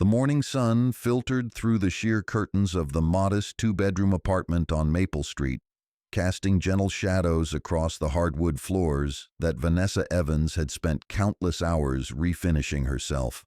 The morning sun filtered through the sheer curtains of the modest two-bedroom apartment on Maple Street, casting gentle shadows across the hardwood floors that Vanessa Evans had spent countless hours refinishing herself.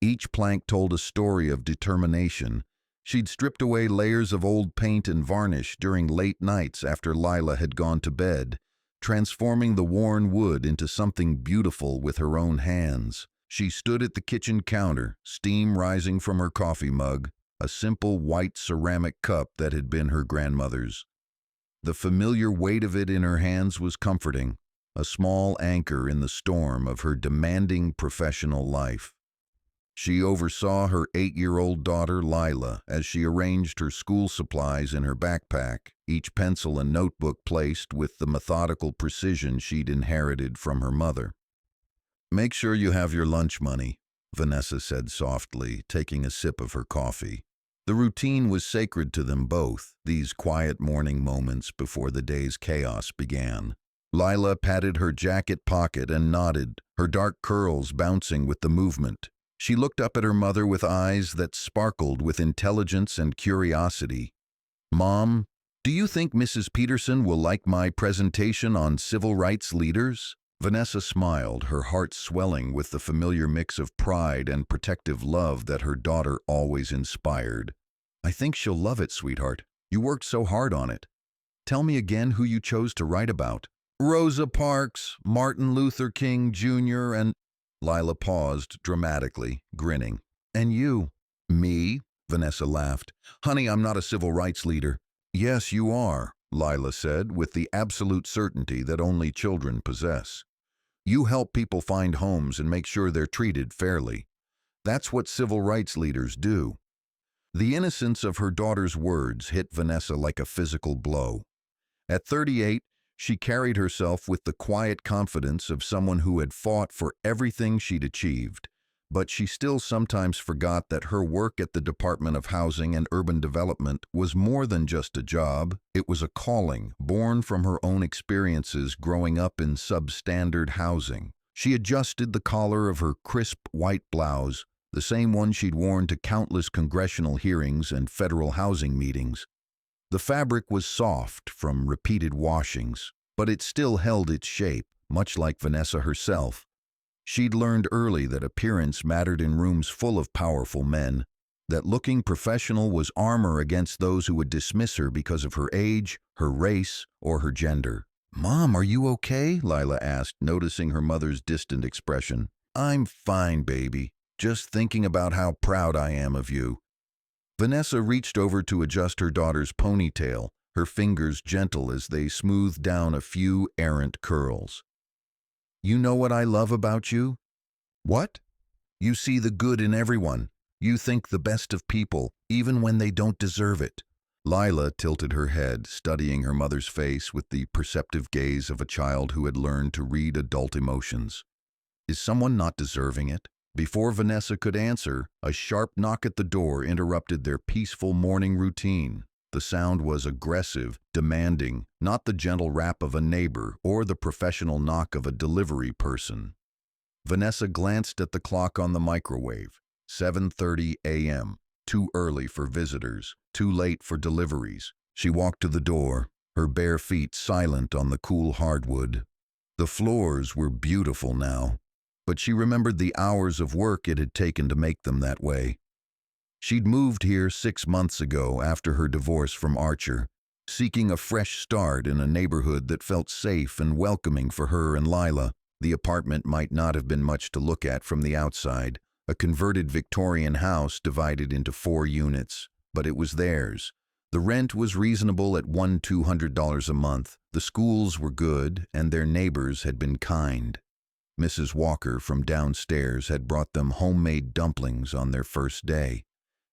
Each plank told a story of determination. She'd stripped away layers of old paint and varnish during late nights after Lila had gone to bed, transforming the worn wood into something beautiful with her own hands. She stood at the kitchen counter, steam rising from her coffee mug, a simple white ceramic cup that had been her grandmother's. The familiar weight of it in her hands was comforting, a small anchor in the storm of her demanding professional life. She oversaw her 8-year-old daughter, Lila, as she arranged her school supplies in her backpack, each pencil and notebook placed with the methodical precision she'd inherited from her mother. "Make sure you have your lunch money," Vanessa said softly, taking a sip of her coffee. The routine was sacred to them both, these quiet morning moments before the day's chaos began. Lila patted her jacket pocket and nodded, her dark curls bouncing with the movement. She looked up at her mother with eyes that sparkled with intelligence and curiosity. "Mom, do you think Mrs. Peterson will like my presentation on civil rights leaders?" Vanessa smiled, her heart swelling with the familiar mix of pride and protective love that her daughter always inspired. "I think she'll love it, sweetheart. You worked so hard on it. Tell me again who you chose to write about." "Rosa Parks, Martin Luther King Jr. and—" Lila paused dramatically, grinning. "And you?" "Me?" Vanessa laughed. "Honey, I'm not a civil rights leader." "Yes, you are," Lila said, with the absolute certainty that only children possess. "You help people find homes and make sure they're treated fairly. That's what civil rights leaders do." The innocence of her daughter's words hit Vanessa like a physical blow. At 38, she carried herself with the quiet confidence of someone who had fought for everything she'd achieved, but she still sometimes forgot that her work at the Department of Housing and Urban Development was more than just a job. It was a calling, born from her own experiences growing up in substandard housing. She adjusted the collar of her crisp white blouse, the same one she'd worn to countless congressional hearings and federal housing meetings. The fabric was soft from repeated washings, but it still held its shape, much like Vanessa herself. She'd learned early that appearance mattered in rooms full of powerful men, that looking professional was armor against those who would dismiss her because of her age, her race, or her gender. "Mom, are you okay?" Lila asked, noticing her mother's distant expression. "I'm fine, baby. Just thinking about how proud I am of you." Vanessa reached over to adjust her daughter's ponytail, her fingers gentle as they smoothed down a few errant curls. "You know what I love about you?" "What?" "You see the good in everyone. You think the best of people, even when they don't deserve it." Lila tilted her head, studying her mother's face with the perceptive gaze of a child who had learned to read adult emotions. "Is someone not deserving it?" Before Vanessa could answer, a sharp knock at the door interrupted their peaceful morning routine. The sound was aggressive, demanding, not the gentle rap of a neighbor or the professional knock of a delivery person. Vanessa glanced at the clock on the microwave. 7:30 a.m. Too early for visitors, too late for deliveries. She walked to the door, her bare feet silent on the cool hardwood. The floors were beautiful now, but she remembered the hours of work it had taken to make them that way. She'd moved here 6 months ago after her divorce from Archer, seeking a fresh start in a neighborhood that felt safe and welcoming for her and Lila. The apartment might not have been much to look at from the outside, a converted Victorian house divided into 4 units, but it was theirs. The rent was reasonable at $1,200 a month, the schools were good, and their neighbors had been kind. Mrs. Walker from downstairs had brought them homemade dumplings on their first day.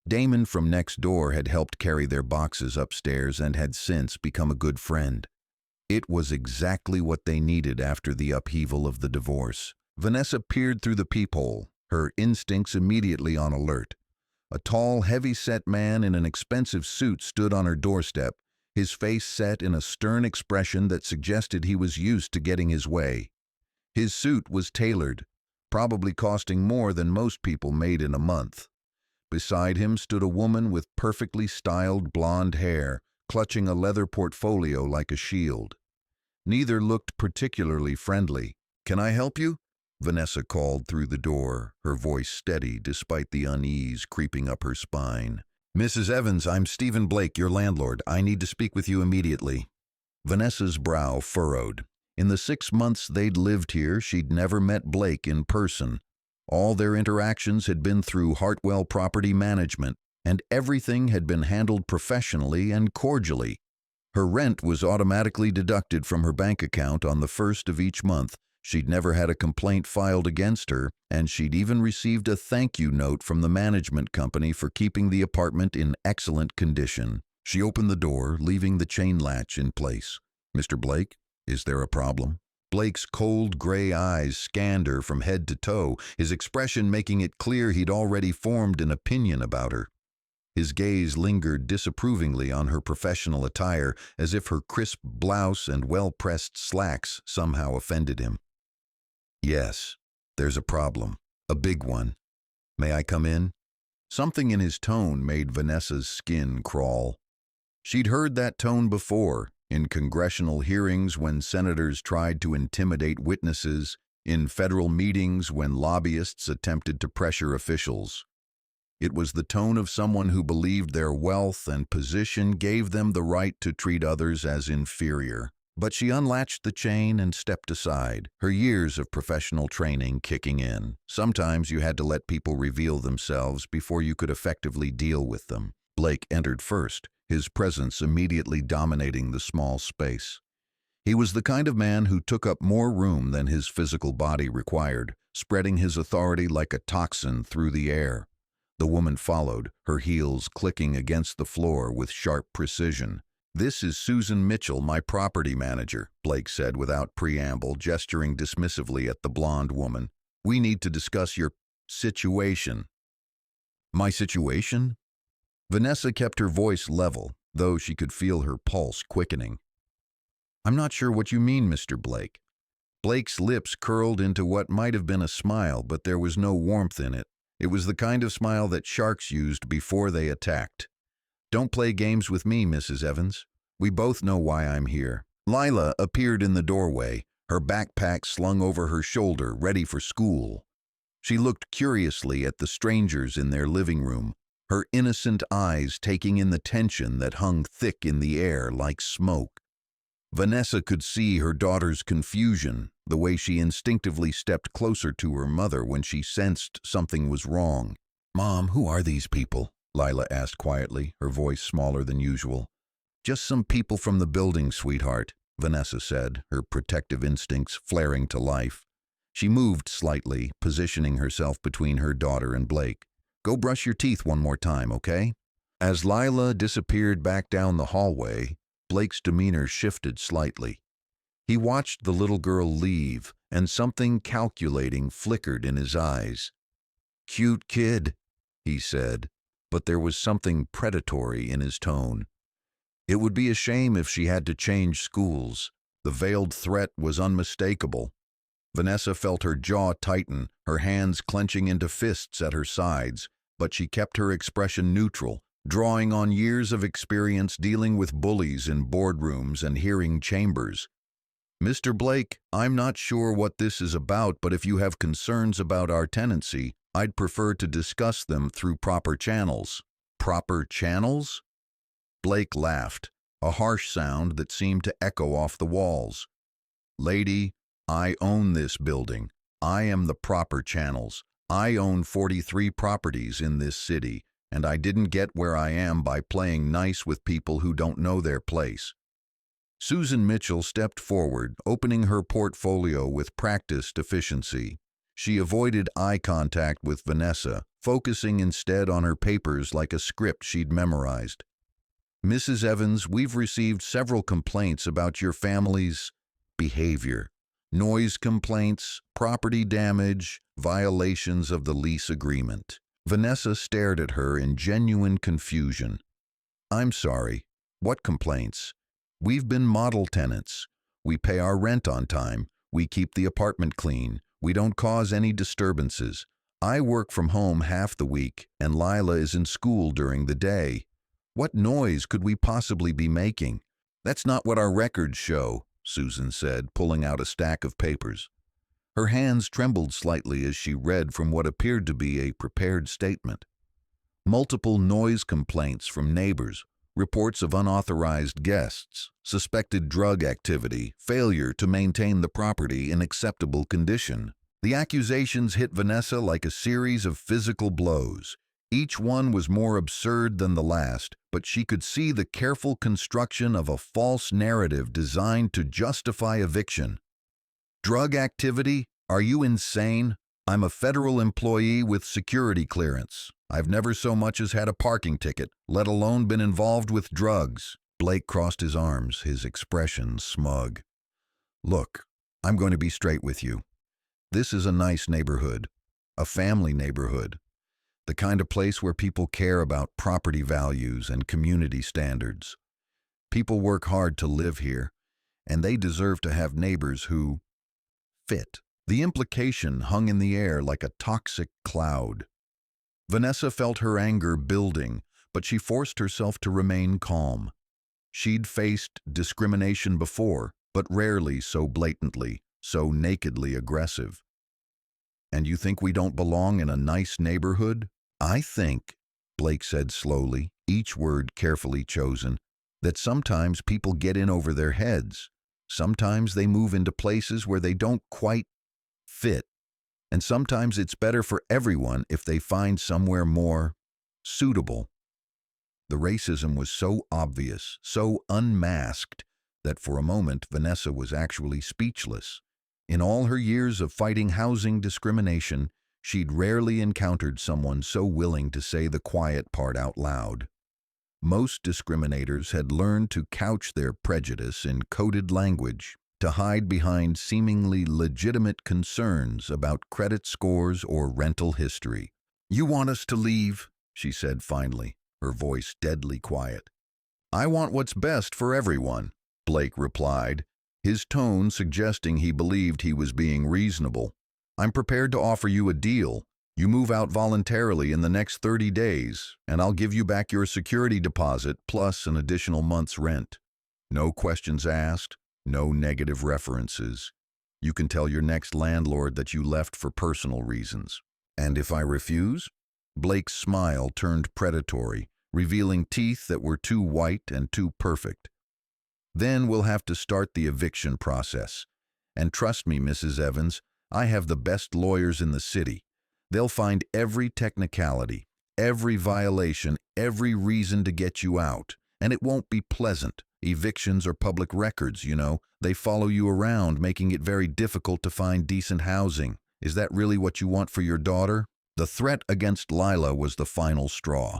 Damon from next door had helped carry their boxes upstairs and had since become a good friend. It was exactly what they needed after the upheaval of the divorce. Vanessa peered through the peephole, her instincts immediately on alert. A tall, heavy-set man in an expensive suit stood on her doorstep, his face set in a stern expression that suggested he was used to getting his way. His suit was tailored, probably costing more than most people made in a month. Beside him stood a woman with perfectly styled blonde hair, clutching a leather portfolio like a shield. Neither looked particularly friendly. "Can I help you?" Vanessa called through the door, her voice steady despite the unease creeping up her spine. "Mrs. Evans, I'm Stephen Blake, your landlord. I need to speak with you immediately." Vanessa's brow furrowed. In the 6 months they'd lived here, she'd never met Blake in person. All their interactions had been through Hartwell Property Management, and everything had been handled professionally and cordially. Her rent was automatically deducted from her bank account on the 1st of each month. She'd never had a complaint filed against her, and she'd even received a thank you note from the management company for keeping the apartment in excellent condition. She opened the door, leaving the chain latch in place. "Mr. Blake, is there a problem?" Blake's cold gray eyes scanned her from head to toe, his expression making it clear he'd already formed an opinion about her. His gaze lingered disapprovingly on her professional attire, as if her crisp blouse and well-pressed slacks somehow offended him. "Yes, there's a problem. A big one. May I come in?" Something in his tone made Vanessa's skin crawl. She'd heard that tone before, in congressional hearings when senators tried to intimidate witnesses, in federal meetings when lobbyists attempted to pressure officials. It was the tone of someone who believed their wealth and position gave them the right to treat others as inferior. But she unlatched the chain and stepped aside, her years of professional training kicking in. Sometimes you had to let people reveal themselves before you could effectively deal with them. Blake entered first, his presence immediately dominating the small space. He was the kind of man who took up more room than his physical body required, spreading his authority like a toxin through the air. The woman followed, her heels clicking against the floor with sharp precision. "This is Susan Mitchell, my property manager," Blake said without preamble, gesturing dismissively at the blonde woman. "We need to discuss your situation." "My situation?" Vanessa kept her voice level, though she could feel her pulse quickening. "I'm not sure what you mean, Mr. Blake." Blake's lips curled into what might have been a smile, but there was no warmth in it. It was the kind of smile that sharks used before they attacked. "Don't play games with me, Mrs. Evans. We both know why I'm here." Lila appeared in the doorway, her backpack slung over her shoulder, ready for school. She looked curiously at the strangers in their living room, her innocent eyes taking in the tension that hung thick in the air like smoke. Vanessa could see her daughter's confusion, the way she instinctively stepped closer to her mother when she sensed something was wrong. "Mom, who are these people?" Lila asked quietly, her voice smaller than usual. "Just some people from the building, sweetheart," Vanessa said, her protective instincts flaring to life. She moved slightly, positioning herself between her daughter and Blake. "Go brush your teeth one more time, okay?" As Lila disappeared back down the hallway, Blake's demeanor shifted slightly. He watched the little girl leave, and something calculating flickered in his eyes. "Cute kid," he said, but there was something predatory in his tone. It would be a shame if she had to change schools. The veiled threat was unmistakable. Vanessa felt her jaw tighten, her hands clenching into fists at her sides, but she kept her expression neutral, drawing on years of experience dealing with bullies in boardrooms and hearing chambers. "Mr. Blake, I'm not sure what this is about, but if you have concerns about our tenancy, I'd prefer to discuss them through proper channels." "Proper channels?" Blake laughed, a harsh sound that seemed to echo off the walls. "Lady, I own this building. I am the proper channels. I own 43 properties in this city, and I didn't get where I am by playing nice with people who don't know their place." Susan Mitchell stepped forward, opening her portfolio with practiced efficiency. She avoided eye contact with Vanessa, focusing instead on her papers like a script she'd memorized. "Mrs. Evans, we've received several complaints about your family's behavior. Noise complaints, property damage, violations of the lease agreement." Vanessa stared at her in genuine confusion. "I'm sorry. What complaints?" "We've been model tenants. We pay our rent on time. We keep the apartment clean. We don't cause any disturbances. I work from home half the week, and Lila is in school during the day. What noise could we possibly be making? That's not what our records show, Susan said, pulling out a stack of papers. Her hands trembled slightly as she read from what appeared to be a prepared statement. Multiple noise complaints from neighbors, reports of unauthorized guests, suspected drug activity, failure to maintain the property in acceptable condition. The accusations hit Vanessa like a series of physical blows. Each one was more absurd than the last, but she could see the careful construction of a false narrative designed to justify eviction. Drug activity? Are you insane? I'm a federal employee with security clearance. I've never so much as had a parking ticket, let alone been involved with drugs. Blake crossed his arms, his expression smug. Look, I'm going to be straight with you. This is a nice neighborhood, a family neighborhood, the kind of place where people care about property values and community standards. People work hard to live here, and they deserve to have neighbors who fit. The implication hung in the air like a toxic cloud. Vanessa felt her anger building, but she forced herself to remain calm. She'd faced discrimination before, but rarely so blatantly, so nakedly aggressive. And you think we don't belong in a nice neighborhood? I think, Blake said slowly, each word carefully chosen, that sometimes people get in over their heads. Sometimes they move into places where they don't quite fit. And sometimes it's better for everyone if they find somewhere more suitable. The racism was so obvious, so unmasked, that for a moment Vanessa was actually speechless. In all her years of fighting housing discrimination, she'd rarely encountered someone so willing to say the quiet part out loud. Most discriminators had learned to couch their prejudice in coded language, to hide behind seemingly legitimate concerns about credit scores or rental history. "You want us to leave?" she said finally, her voice deadly quiet. "I want what's best for everyone," Blake replied, his tone suggesting he believed he was being reasonable. "I'm prepared to offer you a deal. You move out voluntarily in the next 30 days, and I'll give you back your security deposit plus an additional month's rent. No questions asked, no negative references. You can tell your next landlord that you left for personal reasons. And if I refuse?" Blake's smile turned predatory, revealing teeth that were too white and too perfect. "Then we'll have to start the eviction process. And trust me, Mrs. Evans, I have the best lawyers in the city. They'll find every technicality, every violation, every reason to get you out. And it won't be pleasant. Evictions are public records, you know. They follow you around, making it very difficult to find decent housing. Is that really what you want for your daughter?" The threat against Lila was the final straw.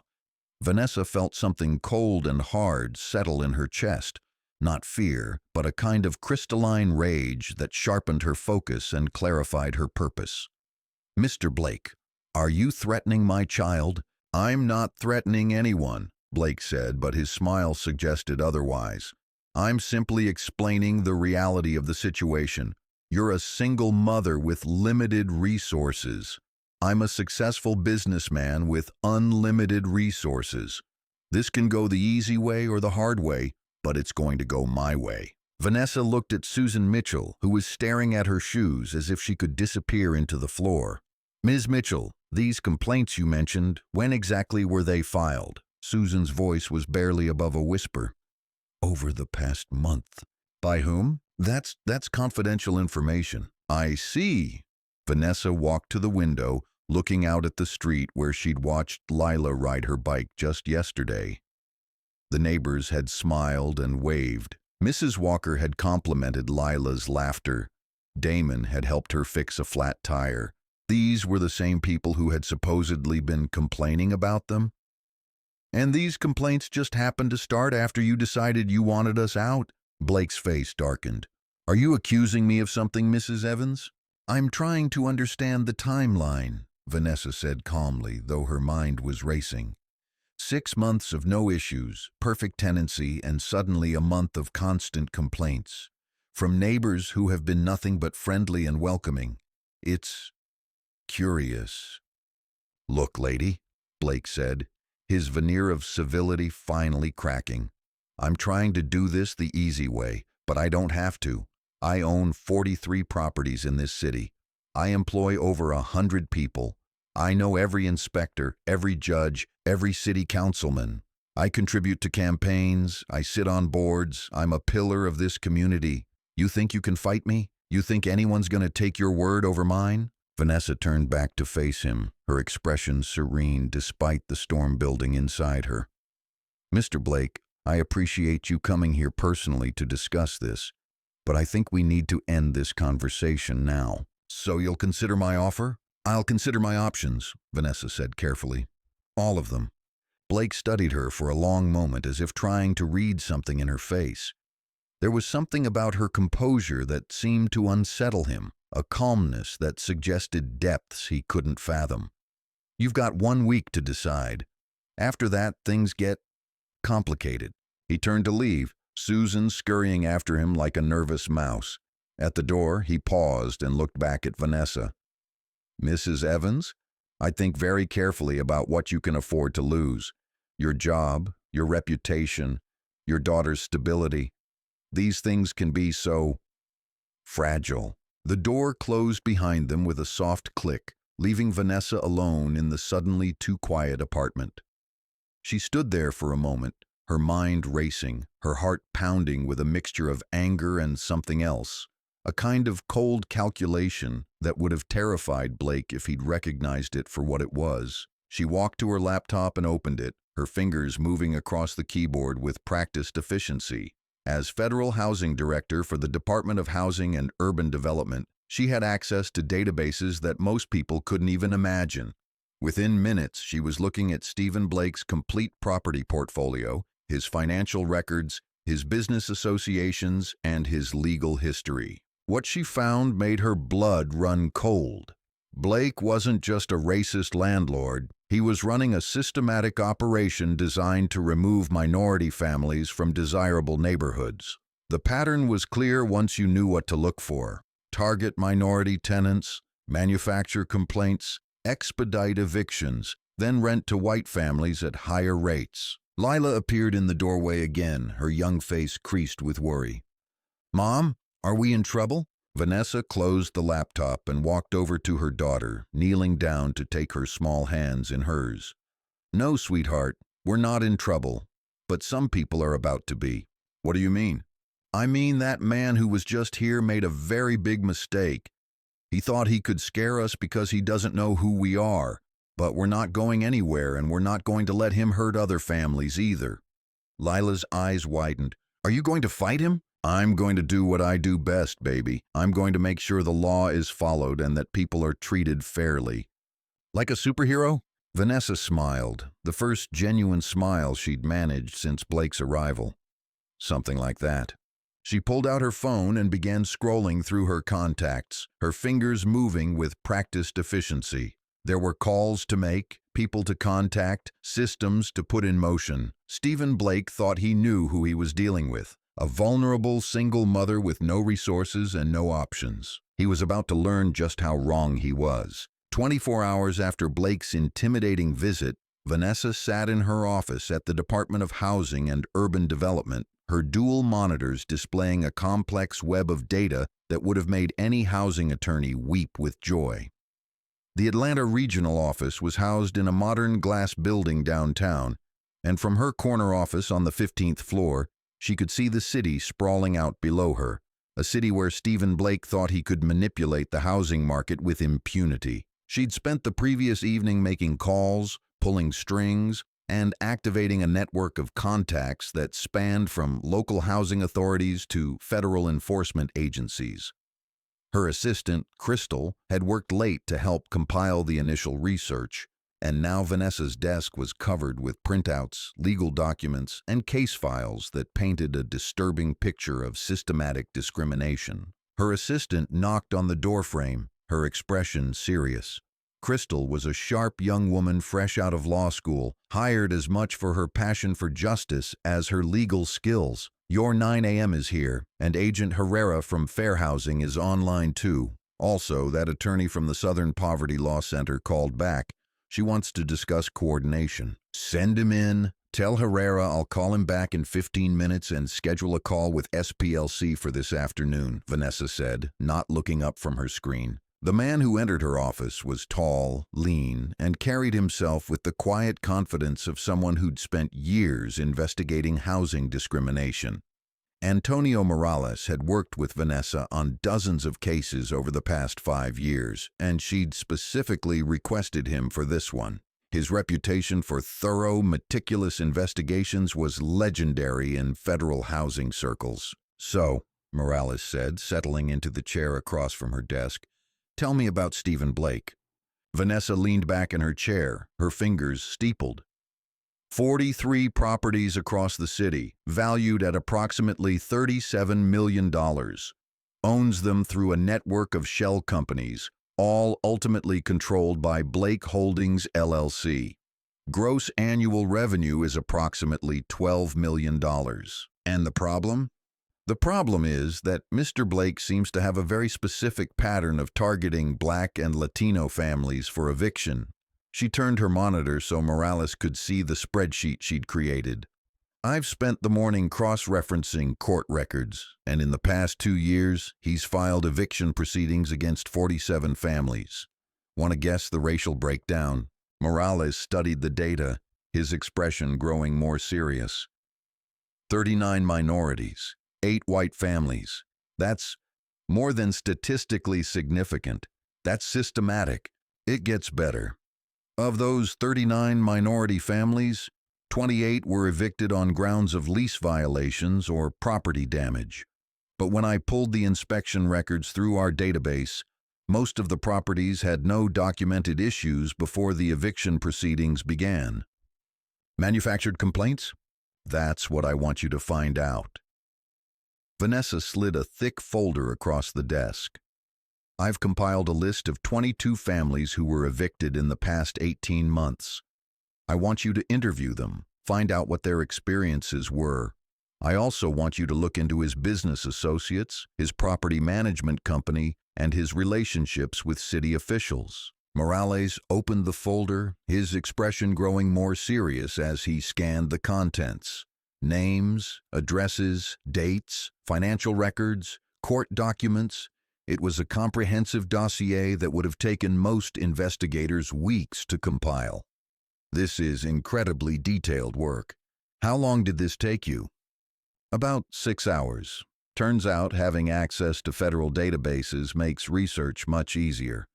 Vanessa felt something cold and hard settle in her chest. Not fear, but a kind of crystalline rage that sharpened her focus and clarified her purpose. "Mr. Blake, are you threatening my child?" "I'm not threatening anyone," Blake said, but his smile suggested otherwise. "I'm simply explaining the reality of the situation. You're a single mother with limited resources. I'm a successful businessman with unlimited resources. This can go the easy way or the hard way, but it's going to go my way." Vanessa looked at Susan Mitchell, who was staring at her shoes as if she could disappear into the floor. "Ms. Mitchell, these complaints you mentioned, when exactly were they filed?" Susan's voice was barely above a whisper. "Over the past month." "By whom?" That's confidential information." "I see." Vanessa walked to the window, looking out at the street where she'd watched Lila ride her bike just yesterday. The neighbors had smiled and waved. Mrs. Walker had complimented Lila's laughter. Damon had helped her fix a flat tire. These were the same people who had supposedly been complaining about them. "And these complaints just happened to start after you decided you wanted us out?" Blake's face darkened. "Are you accusing me of something, Mrs. Evans?" "I'm trying to understand the timeline," Vanessa said calmly, though her mind was racing. 6 months of no issues, perfect tenancy, and suddenly a month of constant complaints. From neighbors who have been nothing but friendly and welcoming. It's curious. "Look, lady," Blake said, his veneer of civility finally cracking. "I'm trying to do this the easy way, but I don't have to. I own 43 properties in this city. I employ over 100 people. I know every inspector, every judge, every city councilman. I contribute to campaigns, I sit on boards, I'm a pillar of this community. You think you can fight me? You think anyone's going to take your word over mine?" Vanessa turned back to face him, her expression serene despite the storm building inside her. "Mr. Blake, I appreciate you coming here personally to discuss this, but I think we need to end this conversation now." "So you'll consider my offer?" "I'll consider my options," Vanessa said carefully. "All of them." Blake studied her for a long moment as if trying to read something in her face. There was something about her composure that seemed to unsettle him, a calmness that suggested depths he couldn't fathom. "You've got 1 week to decide. After that, things get complicated." He turned to leave, Susan scurrying after him like a nervous mouse. At the door, he paused and looked back at Vanessa. "Mrs. Evans, I'd think very carefully about what you can afford to lose. Your job, your reputation, your daughter's stability. These things can be so fragile." The door closed behind them with a soft click, leaving Vanessa alone in the suddenly too quiet apartment. She stood there for a moment, her mind racing, her heart pounding with a mixture of anger and something else, a kind of cold calculation that would have terrified Blake if he'd recognized it for what it was. She walked to her laptop and opened it, her fingers moving across the keyboard with practiced efficiency. As Federal Housing Director for the Department of Housing and Urban Development, she had access to databases that most people couldn't even imagine. Within minutes, she was looking at Stephen Blake's complete property portfolio, his financial records, his business associations, and his legal history. What she found made her blood run cold. Blake wasn't just a racist landlord. He was running a systematic operation designed to remove minority families from desirable neighborhoods. The pattern was clear once you knew what to look for: target minority tenants, manufacture complaints, expedite evictions, then rent to white families at higher rates. Lila appeared in the doorway again, her young face creased with worry. "Mom, are we in trouble?" Vanessa closed the laptop and walked over to her daughter, kneeling down to take her small hands in hers. "No, sweetheart, we're not in trouble, but some people are about to be." "What do you mean?" "I mean that man who was just here made a very big mistake. He thought he could scare us because he doesn't know who we are, but we're not going anywhere and we're not going to let him hurt other families either." Lila's eyes widened. "Are you going to fight him?" "I'm going to do what I do best, baby. I'm going to make sure the law is followed and that people are treated fairly." "Like a superhero?" Vanessa smiled, the first genuine smile she'd managed since Blake's arrival. "Something like that." She pulled out her phone and began scrolling through her contacts, her fingers moving with practiced efficiency. There were calls to make, people to contact, systems to put in motion. Stephen Blake thought he knew who he was dealing with. A vulnerable single mother with no resources and no options. He was about to learn just how wrong he was. 24 hours after Blake's intimidating visit, Vanessa sat in her office at the Department of Housing and Urban Development, her dual monitors displaying a complex web of data that would have made any housing attorney weep with joy. The Atlanta Regional Office was housed in a modern glass building downtown, and from her corner office on the 15th floor, she could see the city sprawling out below her, a city where Stephen Blake thought he could manipulate the housing market with impunity. She'd spent the previous evening making calls, pulling strings, and activating a network of contacts that spanned from local housing authorities to federal enforcement agencies. Her assistant, Crystal, had worked late to help compile the initial research, and now Vanessa's desk was covered with printouts, legal documents, and case files that painted a disturbing picture of systematic discrimination. Her assistant knocked on the doorframe, her expression serious. Crystal was a sharp young woman fresh out of law school, hired as much for her passion for justice as her legal skills. "Your 9 a.m. is here, and Agent Herrera from Fair Housing is online too. Also, that attorney from the Southern Poverty Law Center called back. She wants to discuss coordination. Send him in. Tell Herrera I'll call him back in 15 minutes and schedule a call with SPLC for this afternoon, Vanessa said, not looking up from her screen. The man who entered her office was tall, lean, and carried himself with the quiet confidence of someone who'd spent years investigating housing discrimination. Antonio Morales had worked with Vanessa on dozens of cases over the past 5 years, and she'd specifically requested him for this one. His reputation for thorough, meticulous investigations was legendary in federal housing circles. "So," Morales said, settling into the chair across from her desk, "tell me about Stephen Blake." Vanessa leaned back in her chair, her fingers steepled. 43 properties across the city, valued at approximately $37 million. Owns them through a network of shell companies, all ultimately controlled by Blake Holdings, LLC. Gross annual revenue is approximately $12 million. And the problem? The problem is that Mr. Blake seems to have a very specific pattern of targeting Black and Latino families for eviction. She turned her monitor so Morales could see the spreadsheet she'd created. "I've spent the morning cross-referencing court records, and in the past 2 years, he's filed eviction proceedings against 47 families. Want to guess the racial breakdown?" Morales studied the data, his expression growing more serious. 39 minorities, 8 white families. That's more than statistically significant. That's systematic. It gets better. Of those 39 minority families, 28 were evicted on grounds of lease violations or property damage. But when I pulled the inspection records through our database, most of the properties had no documented issues before the eviction proceedings began. Manufactured complaints? That's what I want you to find out. Vanessa slid a thick folder across the desk. "I've compiled a list of 22 families who were evicted in the past 18 months. I want you to interview them, find out what their experiences were. I also want you to look into his business associates, his property management company, and his relationships with city officials." Morales opened the folder, his expression growing more serious as he scanned the contents. Names, addresses, dates, financial records, court documents. It was a comprehensive dossier that would have taken most investigators weeks to compile. "This is incredibly detailed work. How long did this take you?" "About 6 hours. Turns out having access to federal databases makes research much easier.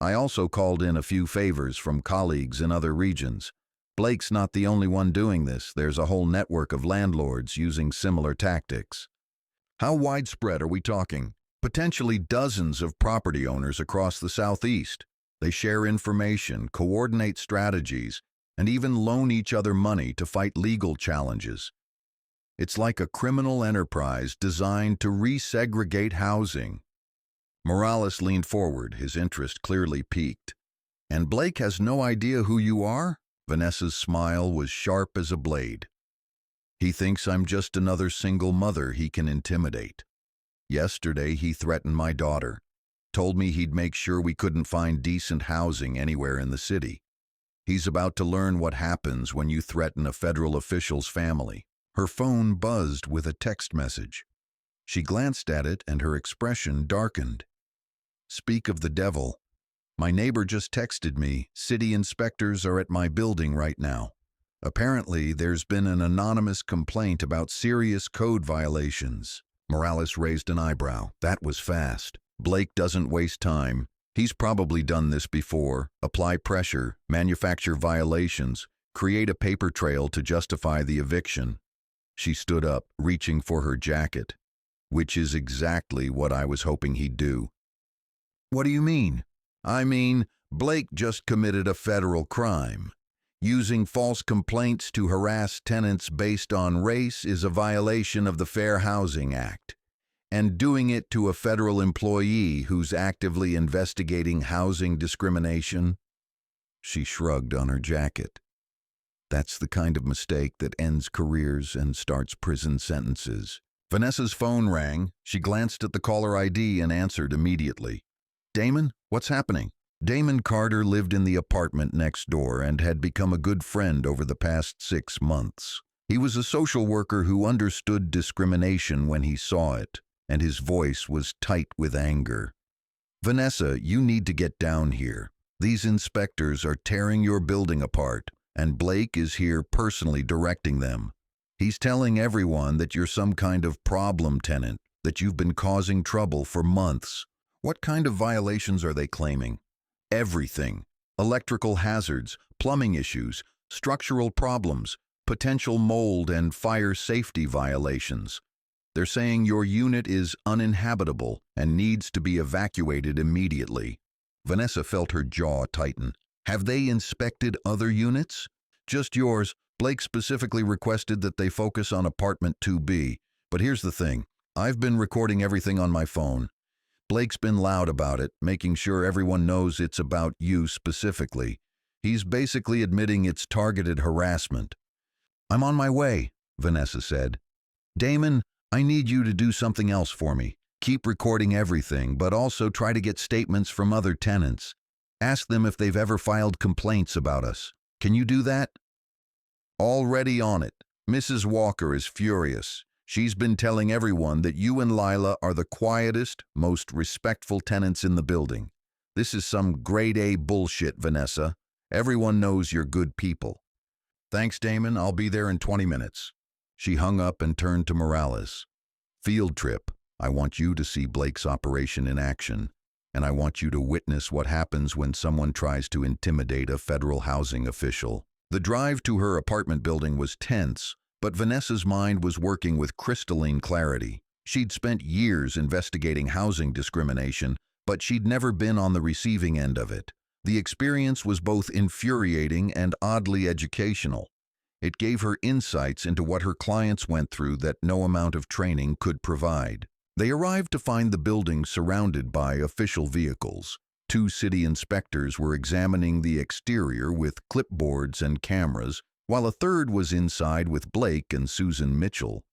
I also called in a few favors from colleagues in other regions. Blake's not the only one doing this. There's a whole network of landlords using similar tactics." "How widespread are we talking?" "Potentially dozens of property owners across the Southeast. They share information, coordinate strategies, and even loan each other money to fight legal challenges. It's like a criminal enterprise designed to resegregate housing." Morales leaned forward, his interest clearly piqued. "And Blake has no idea who you are?" Vanessa's smile was sharp as a blade. "He thinks I'm just another single mother he can intimidate. Yesterday he threatened my daughter, told me he'd make sure we couldn't find decent housing anywhere in the city. He's about to learn what happens when you threaten a federal official's family." Her phone buzzed with a text message. She glanced at it and her expression darkened. "Speak of the devil. My neighbor just texted me. City inspectors are at my building right now. Apparently, there's been an anonymous complaint about serious code violations." Morales raised an eyebrow. That was fast. Blake doesn't waste time. He's probably done this before. Apply pressure, manufacture violations, create a paper trail to justify the eviction. She stood up, reaching for her jacket. "Which is exactly what I was hoping he'd do." "What do you mean?" "I mean, Blake just committed a federal crime. Using false complaints to harass tenants based on race is a violation of the Fair Housing Act. And doing it to a federal employee who's actively investigating housing discrimination." She shrugged on her jacket. "That's the kind of mistake that ends careers and starts prison sentences." Vanessa's phone rang. She glanced at the caller ID and answered immediately. "Damon, what's happening?" Damon Carter lived in the apartment next door and had become a good friend over the past 6 months. He was a social worker who understood discrimination when he saw it, and his voice was tight with anger. "Vanessa, you need to get down here. These inspectors are tearing your building apart, and Blake is here personally directing them. He's telling everyone that you're some kind of problem tenant, that you've been causing trouble for months." "What kind of violations are they claiming?" "Everything. Electrical hazards, plumbing issues, structural problems, potential mold and fire safety violations. They're saying your unit is uninhabitable and needs to be evacuated immediately." Vanessa felt her jaw tighten. "Have they inspected other units?" "Just yours. Blake specifically requested that they focus on apartment 2B. But here's the thing. I've been recording everything on my phone. Blake's been loud about it, making sure everyone knows it's about you specifically. He's basically admitting it's targeted harassment." "I'm on my way," Vanessa said. "Damon, I need you to do something else for me. Keep recording everything, but also try to get statements from other tenants. Ask them if they've ever filed complaints about us. Can you do that?" "Already on it. Mrs. Walker is furious. She's been telling everyone that you and Lila are the quietest, most respectful tenants in the building. This is some grade A bullshit, Vanessa. Everyone knows you're good people." "Thanks, Damon. I'll be there in 20 minutes. She hung up and turned to Morales. "Field trip. I want you to see Blake's operation in action, and I want you to witness what happens when someone tries to intimidate a federal housing official." The drive to her apartment building was tense, but Vanessa's mind was working with crystalline clarity. She'd spent years investigating housing discrimination, but she'd never been on the receiving end of it. The experience was both infuriating and oddly educational. It gave her insights into what her clients went through that no amount of training could provide. They arrived to find the building surrounded by official vehicles. 2 city inspectors were examining the exterior with clipboards and cameras, while a third was inside with Blake and Susan Mitchell.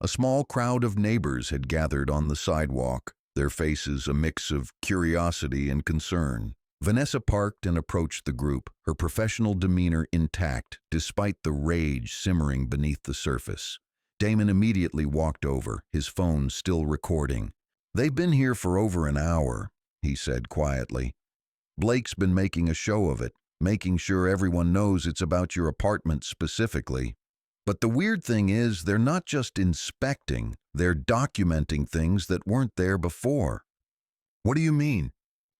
A small crowd of neighbors had gathered on the sidewalk, their faces a mix of curiosity and concern. Vanessa parked and approached the group, her professional demeanor intact despite the rage simmering beneath the surface. Damon immediately walked over, his phone still recording. "They've been here for over an hour," he said quietly. "Blake's been making a show of it, making sure everyone knows it's about your apartment specifically. But the weird thing is, they're not just inspecting, they're documenting things that weren't there before." "What do you mean?"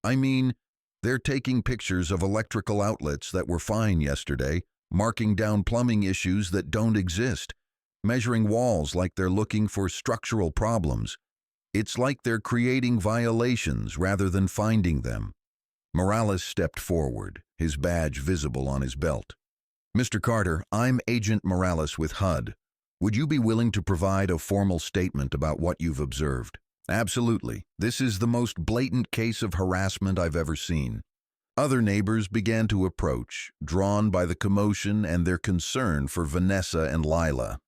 "I mean, they're taking pictures of electrical outlets that were fine yesterday, marking down plumbing issues that don't exist, measuring walls like they're looking for structural problems. It's like they're creating violations rather than finding them." Morales stepped forward, his badge visible on his belt. "Mr. Carter, I'm Agent Morales with HUD. Would you be willing to provide a formal statement about what you've observed?" "Absolutely. This is the most blatant case of harassment I've ever seen." Other neighbors began to approach, drawn by the commotion and their concern for Vanessa and Lila.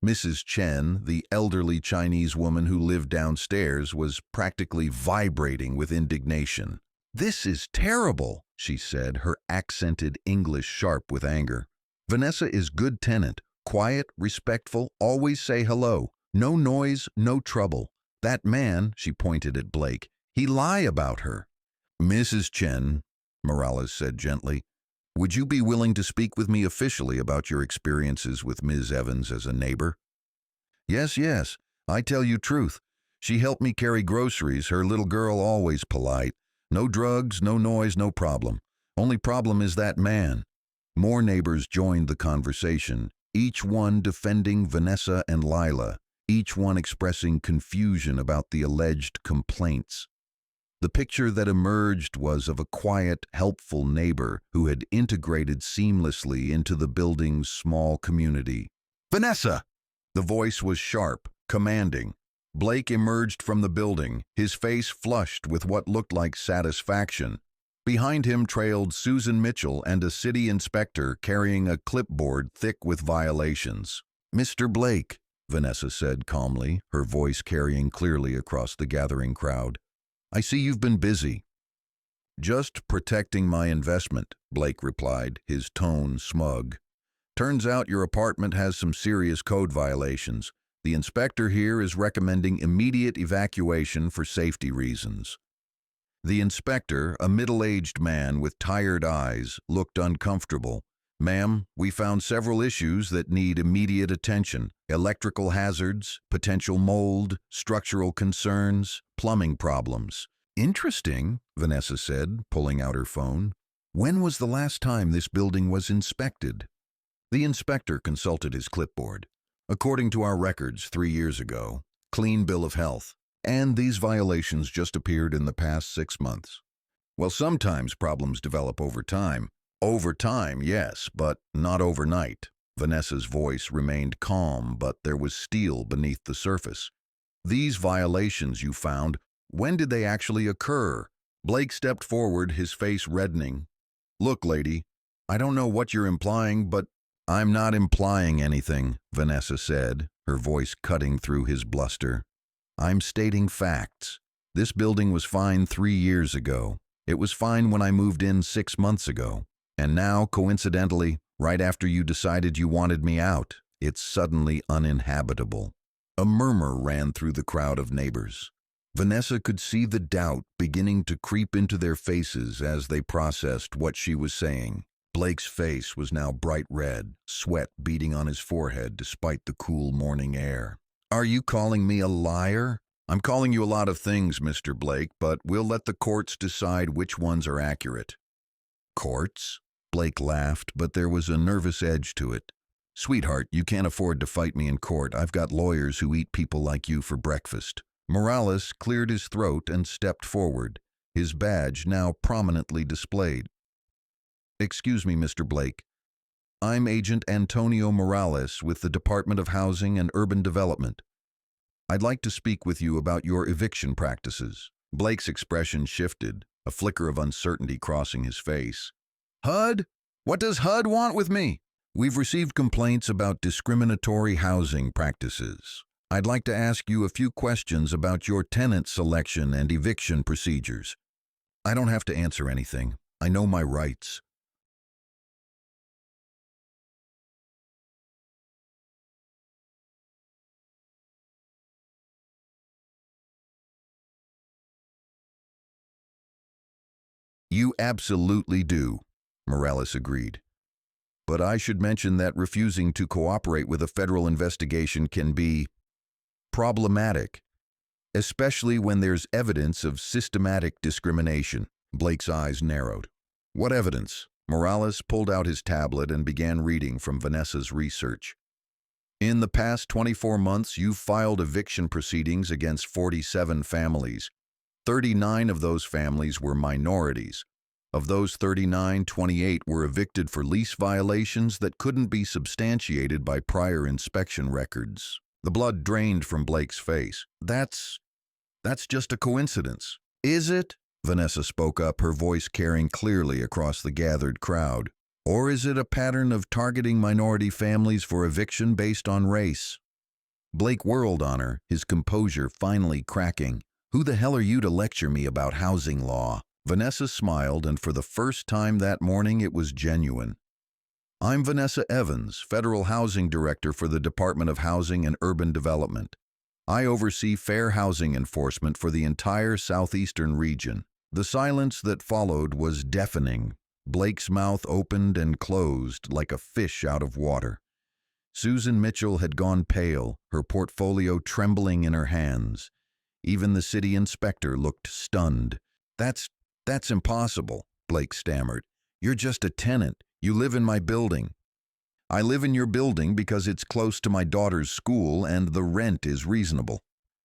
Mrs. Chen, the elderly Chinese woman who lived downstairs, was practically vibrating with indignation. "This is terrible," she said, her accented English sharp with anger. "Vanessa is good tenant, quiet, respectful, always say hello. No noise, no trouble. That man," she pointed at Blake, "he lie about her." "Mrs. Chen," Morales said gently, "would you be willing to speak with me officially about your experiences with Ms. Evans as a neighbor?" Yes, I tell you truth. She helped me carry groceries, her little girl always polite. No drugs, no noise, no problem. Only problem is that man." More neighbors joined the conversation, each one defending Vanessa and Lila, each one expressing confusion about the alleged complaints. The picture that emerged was of a quiet, helpful neighbor who had integrated seamlessly into the building's small community. "Vanessa!" The voice was sharp, commanding. Blake emerged from the building, his face flushed with what looked like satisfaction. Behind him trailed Susan Mitchell and a city inspector carrying a clipboard thick with violations. "Mr. Blake," Vanessa said calmly, her voice carrying clearly across the gathering crowd, "I see you've been busy." Just protecting my investment, Blake replied, his tone smug. Turns out your apartment has some serious code violations. The inspector here is recommending immediate evacuation for safety reasons. The inspector, a middle-aged man with tired eyes, looked uncomfortable. Ma'am, we found several issues that need immediate attention. Electrical hazards, potential mold, structural concerns, plumbing problems. Interesting, Vanessa said, pulling out her phone. When was the last time this building was inspected? The inspector consulted his clipboard. According to our records, 3 years ago. Clean bill of health. And these violations just appeared in the past 6 months. Well, sometimes problems develop over time. Over time, yes, but not overnight. Vanessa's voice remained calm, but there was steel beneath the surface. These violations you found, when did they actually occur? Blake stepped forward, his face reddening. Look, lady, I don't know what you're implying, but I'm not implying anything, Vanessa said, her voice cutting through his bluster. I'm stating facts. This building was fine 3 years ago. It was fine when I moved in 6 months ago. And now, coincidentally, right after you decided you wanted me out, it's suddenly uninhabitable. A murmur ran through the crowd of neighbors. Vanessa could see the doubt beginning to creep into their faces as they processed what she was saying. Blake's face was now bright red, sweat beading on his forehead despite the cool morning air. Are you calling me a liar? I'm calling you a lot of things, Mr. Blake, but we'll let the courts decide which ones are accurate. Courts? Blake laughed, but there was a nervous edge to it. Sweetheart, you can't afford to fight me in court. I've got lawyers who eat people like you for breakfast. Morales cleared his throat and stepped forward, his badge now prominently displayed. Excuse me, Mr. Blake. I'm Agent Antonio Morales with the Department of Housing and Urban Development. I'd like to speak with you about your eviction practices. Blake's expression shifted, a flicker of uncertainty crossing his face. HUD? What does HUD want with me? We've received complaints about discriminatory housing practices. I'd like to ask you a few questions about your tenant selection and eviction procedures. I don't have to answer anything. I know my rights. You absolutely do, Morales agreed. But I should mention that refusing to cooperate with a federal investigation can be problematic, especially when there's evidence of systematic discrimination. Blake's eyes narrowed. What evidence? Morales pulled out his tablet and began reading from Vanessa's research. In the past 24 months, you've filed eviction proceedings against 47 families. 39 of those families were minorities. Of those 39, 28 were evicted for lease violations that couldn't be substantiated by prior inspection records. The blood drained from Blake's face. That's just a coincidence. Is it? Vanessa spoke up, her voice carrying clearly across the gathered crowd. Or is it a pattern of targeting minority families for eviction based on race? Blake whirled on her, his composure finally cracking. Who the hell are you to lecture me about housing law? Vanessa smiled, and for the first time that morning it was genuine. I'm Vanessa Evans, Federal Housing Director for the Department of Housing and Urban Development. I oversee fair housing enforcement for the entire southeastern region. The silence that followed was deafening. Blake's mouth opened and closed like a fish out of water. Susan Mitchell had gone pale, her portfolio trembling in her hands. Even the city inspector looked stunned. That's impossible, Blake stammered. You're just a tenant. You live in my building. I live in your building because it's close to my daughter's school and the rent is reasonable.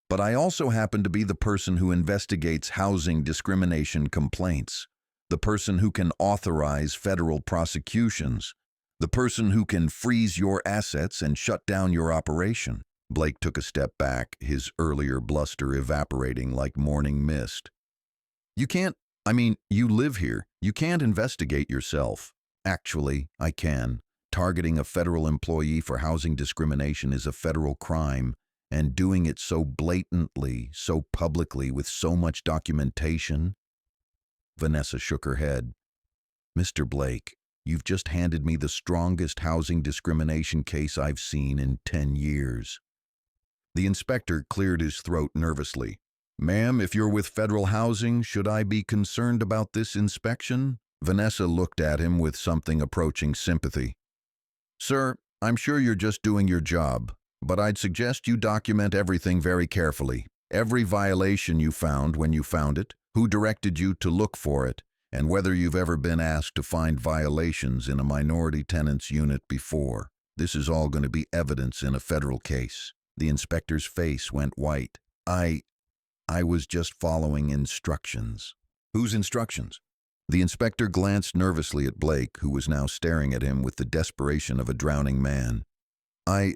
But I also happen to be the person who investigates housing discrimination complaints, the person who can authorize federal prosecutions, the person who can freeze your assets and shut down your operation. Blake took a step back, his earlier bluster evaporating like morning mist. You live here. You can't investigate yourself. Actually, I can. Targeting a federal employee for housing discrimination is a federal crime, and doing it so blatantly, so publicly, with so much documentation. Vanessa shook her head. Mr. Blake, you've just handed me the strongest housing discrimination case I've seen in 10 years. The inspector cleared his throat nervously. Ma'am, if you're with federal housing, should I be concerned about this inspection? Vanessa looked at him with something approaching sympathy. Sir, I'm sure you're just doing your job, but I'd suggest you document everything very carefully. Every violation you found when you found it, who directed you to look for it, and whether you've ever been asked to find violations in a minority tenant's unit before. This is all going to be evidence in a federal case. The inspector's face went white. I was just following instructions. Whose instructions? The inspector glanced nervously at Blake, who was now staring at him with the desperation of a drowning man. I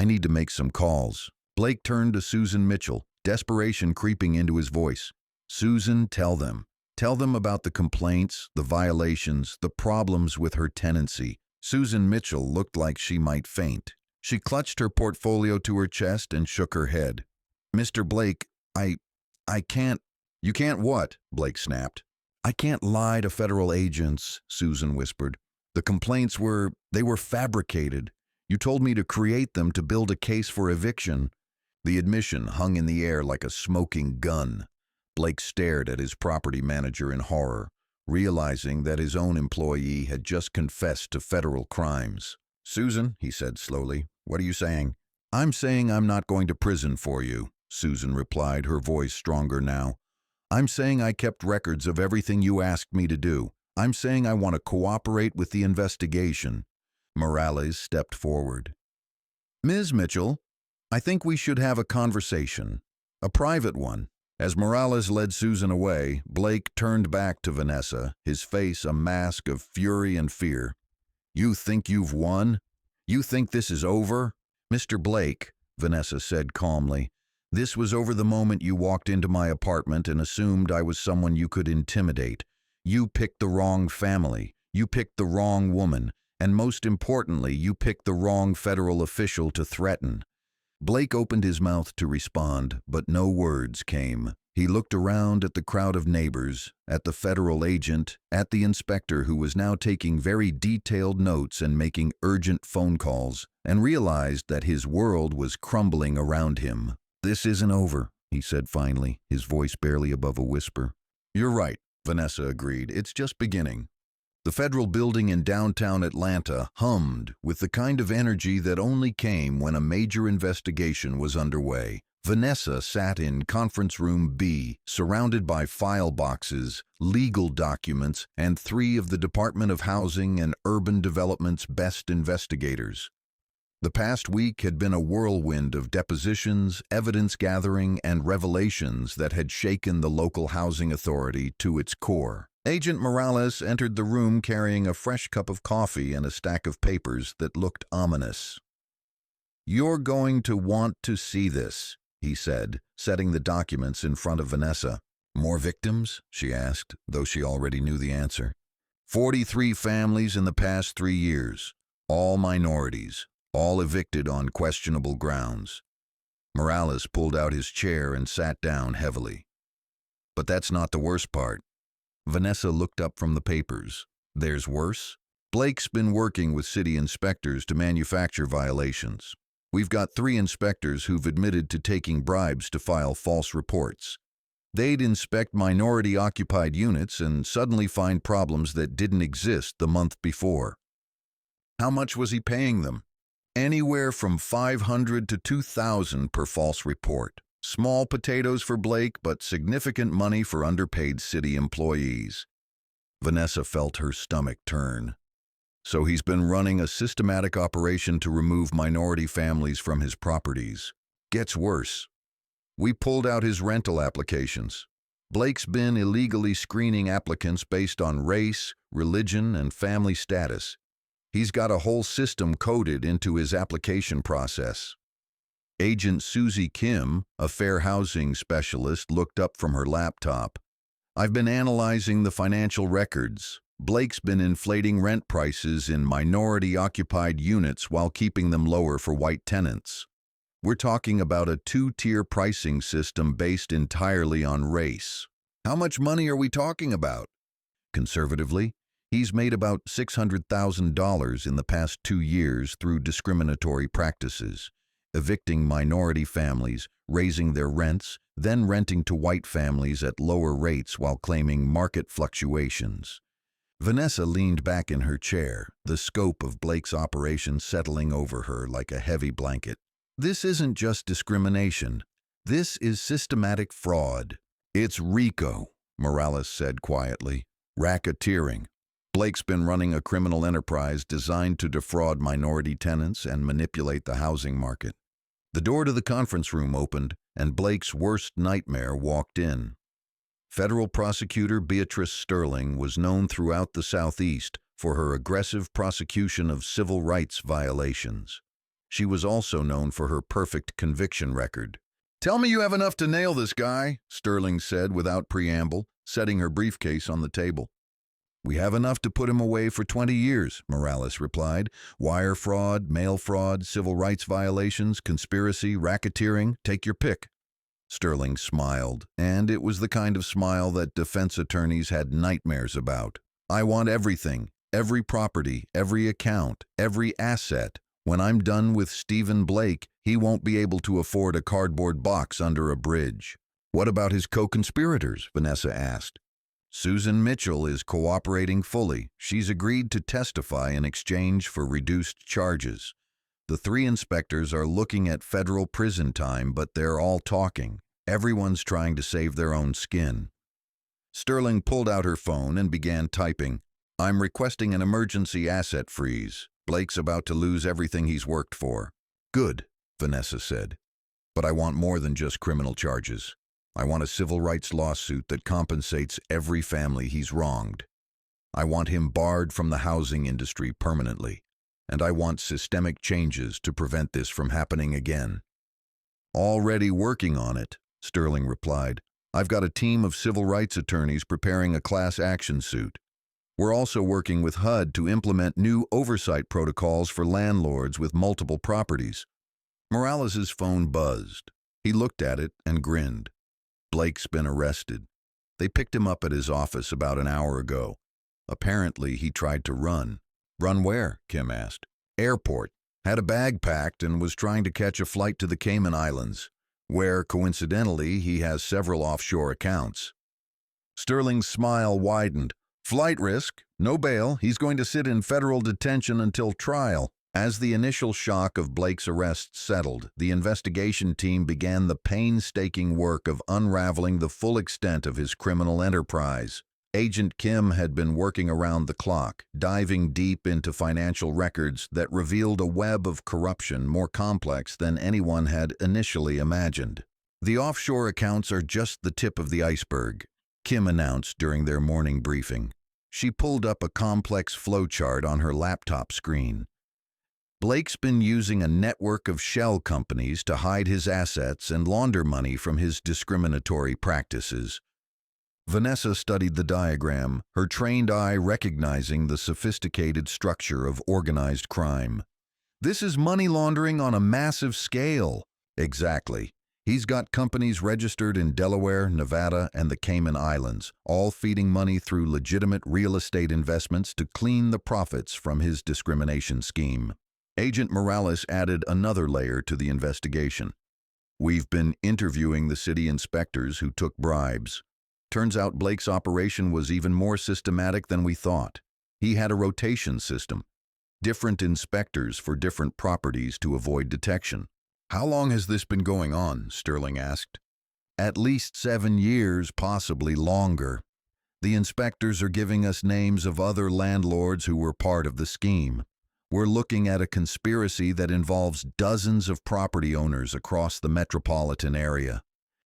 need to make some calls. Blake turned to Susan Mitchell, desperation creeping into his voice. Susan, tell them. Tell them about the complaints, the violations, the problems with her tenancy. Susan Mitchell looked like she might faint. She clutched her portfolio to her chest and shook her head. Mr. Blake, I can't. You can't what? Blake snapped. I can't lie to federal agents, Susan whispered. The complaints were fabricated. You told me to create them to build a case for eviction. The admission hung in the air like a smoking gun. Blake stared at his property manager in horror, realizing that his own employee had just confessed to federal crimes. Susan, he said slowly, what are you saying? I'm saying I'm not going to prison for you, Susan replied, her voice stronger now. I'm saying I kept records of everything you asked me to do. I'm saying I want to cooperate with the investigation. Morales stepped forward. Ms. Mitchell, I think we should have a conversation. A private one. As Morales led Susan away, Blake turned back to Vanessa, his face a mask of fury and fear. You think you've won? You think this is over? Mr. Blake, Vanessa said calmly, this was over the moment you walked into my apartment and assumed I was someone you could intimidate. You picked the wrong family. You picked the wrong woman. And most importantly, you picked the wrong federal official to threaten. Blake opened his mouth to respond, but no words came. He looked around at the crowd of neighbors, at the federal agent, at the inspector who was now taking very detailed notes and making urgent phone calls, and realized that his world was crumbling around him. This isn't over, he said finally, his voice barely above a whisper. You're right, Vanessa agreed. It's just beginning. The federal building in downtown Atlanta hummed with the kind of energy that only came when a major investigation was underway. Vanessa sat in Conference Room B, surrounded by file boxes, legal documents, and 3 of the Department of Housing and Urban Development's best investigators. The past week had been a whirlwind of depositions, evidence gathering, and revelations that had shaken the local housing authority to its core. Agent Morales entered the room carrying a fresh cup of coffee and a stack of papers that looked ominous. You're going to want to see this, he said, setting the documents in front of Vanessa. More victims? She asked, though she already knew the answer. 43 families in the past 3 years, all minorities, all evicted on questionable grounds. Morales pulled out his chair and sat down heavily. But that's not the worst part. Vanessa looked up from the papers. There's worse? Blake's been working with city inspectors to manufacture violations. We've got 3 inspectors who've admitted to taking bribes to file false reports. They'd inspect minority-occupied units and suddenly find problems that didn't exist the month before. How much was he paying them? Anywhere from $500 to $2,000 per false report. Small potatoes for Blake, but significant money for underpaid city employees. Vanessa felt her stomach turn. So he's been running a systematic operation to remove minority families from his properties. Gets worse. We pulled out his rental applications. Blake's been illegally screening applicants based on race, religion, and family status. He's got a whole system coded into his application process. Agent Susie Kim, a fair housing specialist, looked up from her laptop. I've been analyzing the financial records. Blake's been inflating rent prices in minority-occupied units while keeping them lower for white tenants. We're talking about a 2-tier pricing system based entirely on race. How much money are we talking about? Conservatively, he's made about $600,000 in the past 2 years through discriminatory practices, evicting minority families, raising their rents, then renting to white families at lower rates while claiming market fluctuations. Vanessa leaned back in her chair, the scope of Blake's operation settling over her like a heavy blanket. This isn't just discrimination. This is systematic fraud. It's RICO, Morales said quietly. Racketeering. Blake's been running a criminal enterprise designed to defraud minority tenants and manipulate the housing market. The door to the conference room opened, and Blake's worst nightmare walked in. Federal prosecutor Beatrice Sterling was known throughout the Southeast for her aggressive prosecution of civil rights violations. She was also known for her perfect conviction record. "Tell me you have enough to nail this guy," Sterling said without preamble, setting her briefcase on the table. "We have enough to put him away for 20 years, Morales replied. "Wire fraud, mail fraud, civil rights violations, conspiracy, racketeering, take your pick." Sterling smiled, and it was the kind of smile that defense attorneys had nightmares about. "I want everything, every property, every account, every asset. When I'm done with Stephen Blake, he won't be able to afford a cardboard box under a bridge." "What about his co-conspirators?" Vanessa asked. "Susan Mitchell is cooperating fully. She's agreed to testify in exchange for reduced charges. The 3 inspectors are looking at federal prison time, but they're all talking. Everyone's trying to save their own skin." Sterling pulled out her phone and began typing. "I'm requesting an emergency asset freeze. Blake's about to lose everything he's worked for." "Good," Vanessa said. "But I want more than just criminal charges. I want a civil rights lawsuit that compensates every family he's wronged. I want him barred from the housing industry permanently. And I want systemic changes to prevent this from happening again." "Already working on it," Sterling replied. "I've got a team of civil rights attorneys preparing a class action suit. We're also working with HUD to implement new oversight protocols for landlords with multiple properties." Morales's phone buzzed. He looked at it and grinned. Blake's been arrested. They picked him up at his office about an hour ago. Apparently, he tried to run. "Run where?" Kim asked. "Airport. Had a bag packed and was trying to catch a flight to the Cayman Islands, where, coincidentally, he has several offshore accounts." Sterling's smile widened. "Flight risk, no bail. He's going to sit in federal detention until trial." As the initial shock of Blake's arrest settled, the investigation team began the painstaking work of unraveling the full extent of his criminal enterprise. Agent Kim had been working around the clock, diving deep into financial records that revealed a web of corruption more complex than anyone had initially imagined. "The offshore accounts are just the tip of the iceberg," Kim announced during their morning briefing. She pulled up a complex flowchart on her laptop screen. "Blake's been using a network of shell companies to hide his assets and launder money from his discriminatory practices." Vanessa studied the diagram, her trained eye recognizing the sophisticated structure of organized crime. "This is money laundering on a massive scale." "Exactly. He's got companies registered in Delaware, Nevada, and the Cayman Islands, all feeding money through legitimate real estate investments to clean the profits from his discrimination scheme." Agent Morales added another layer to the investigation. "We've been interviewing the city inspectors who took bribes. Turns out Blake's operation was even more systematic than we thought. He had a rotation system, different inspectors for different properties to avoid detection." "How long has this been going on?" Sterling asked. "At least 7 years, possibly longer. The inspectors are giving us names of other landlords who were part of the scheme. We're looking at a conspiracy that involves dozens of property owners across the metropolitan area."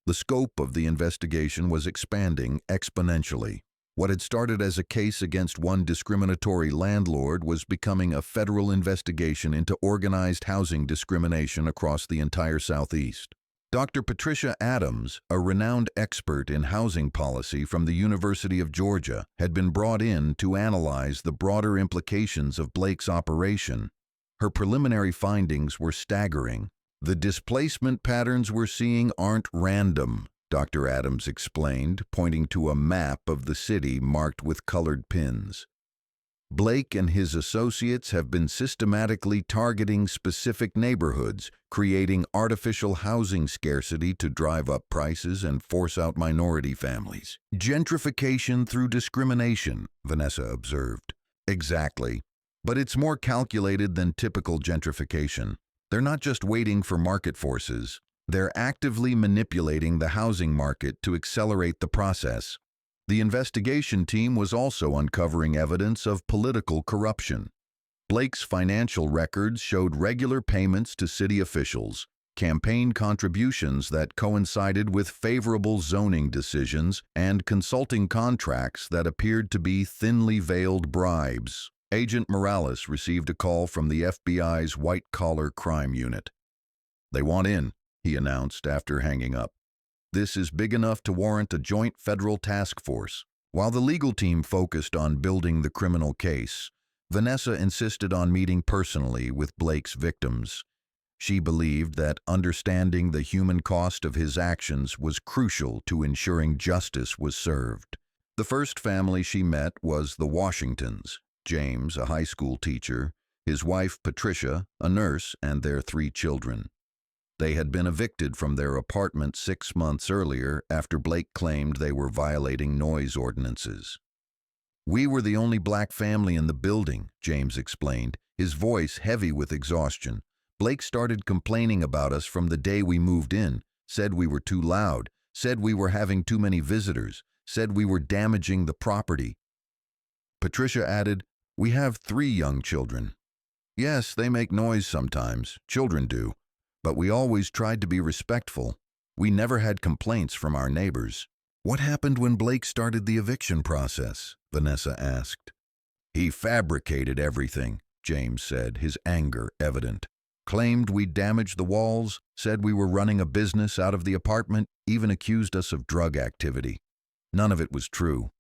The scope of the investigation was expanding exponentially. What had started as a case against one discriminatory landlord was becoming a federal investigation into organized housing discrimination across the entire Southeast. Dr. Patricia Adams, a renowned expert in housing policy from the University of Georgia, had been brought in to analyze the broader implications of Blake's operation. Her preliminary findings were staggering. "The displacement patterns we're seeing aren't random. Dr. Adams explained, pointing to a map of the city marked with colored pins. Blake and his associates have been systematically targeting specific neighborhoods, creating artificial housing scarcity to drive up prices and force out minority families. Gentrification through discrimination, Vanessa observed. Exactly. But it's more calculated than typical gentrification. They're not just waiting for market forces. They're actively manipulating the housing market to accelerate the process. The investigation team was also uncovering evidence of political corruption. Blake's financial records showed regular payments to city officials, campaign contributions that coincided with favorable zoning decisions, and consulting contracts that appeared to be thinly veiled bribes. Agent Morales received a call from the FBI's white-collar crime unit. "They want in," he announced after hanging up. "This is big enough to warrant a joint federal task force." While the legal team focused on building the criminal case, Vanessa insisted on meeting personally with Blake's victims. She believed that understanding the human cost of his actions was crucial to ensuring justice was served. The first family she met was the Washingtons: James, a high school teacher, his wife Patricia, a nurse, and their 3 children. They had been evicted from their apartment 6 months earlier after Blake claimed they were violating noise ordinances. "We were the only black family in the building," James explained, his voice heavy with exhaustion. "Blake started complaining about us from the day we moved in, said we were too loud, said we were having too many visitors, said we were damaging the property." Patricia added, "We have 3 young children. Yes, they make noise sometimes, children do. But we always tried to be respectful. We never had complaints from our neighbors." "What happened when Blake started the eviction process?" Vanessa asked. "He fabricated everything," James said, his anger evident. "Claimed we damaged the walls, said we were running a business out of the apartment, even accused us of drug activity. None of it was true.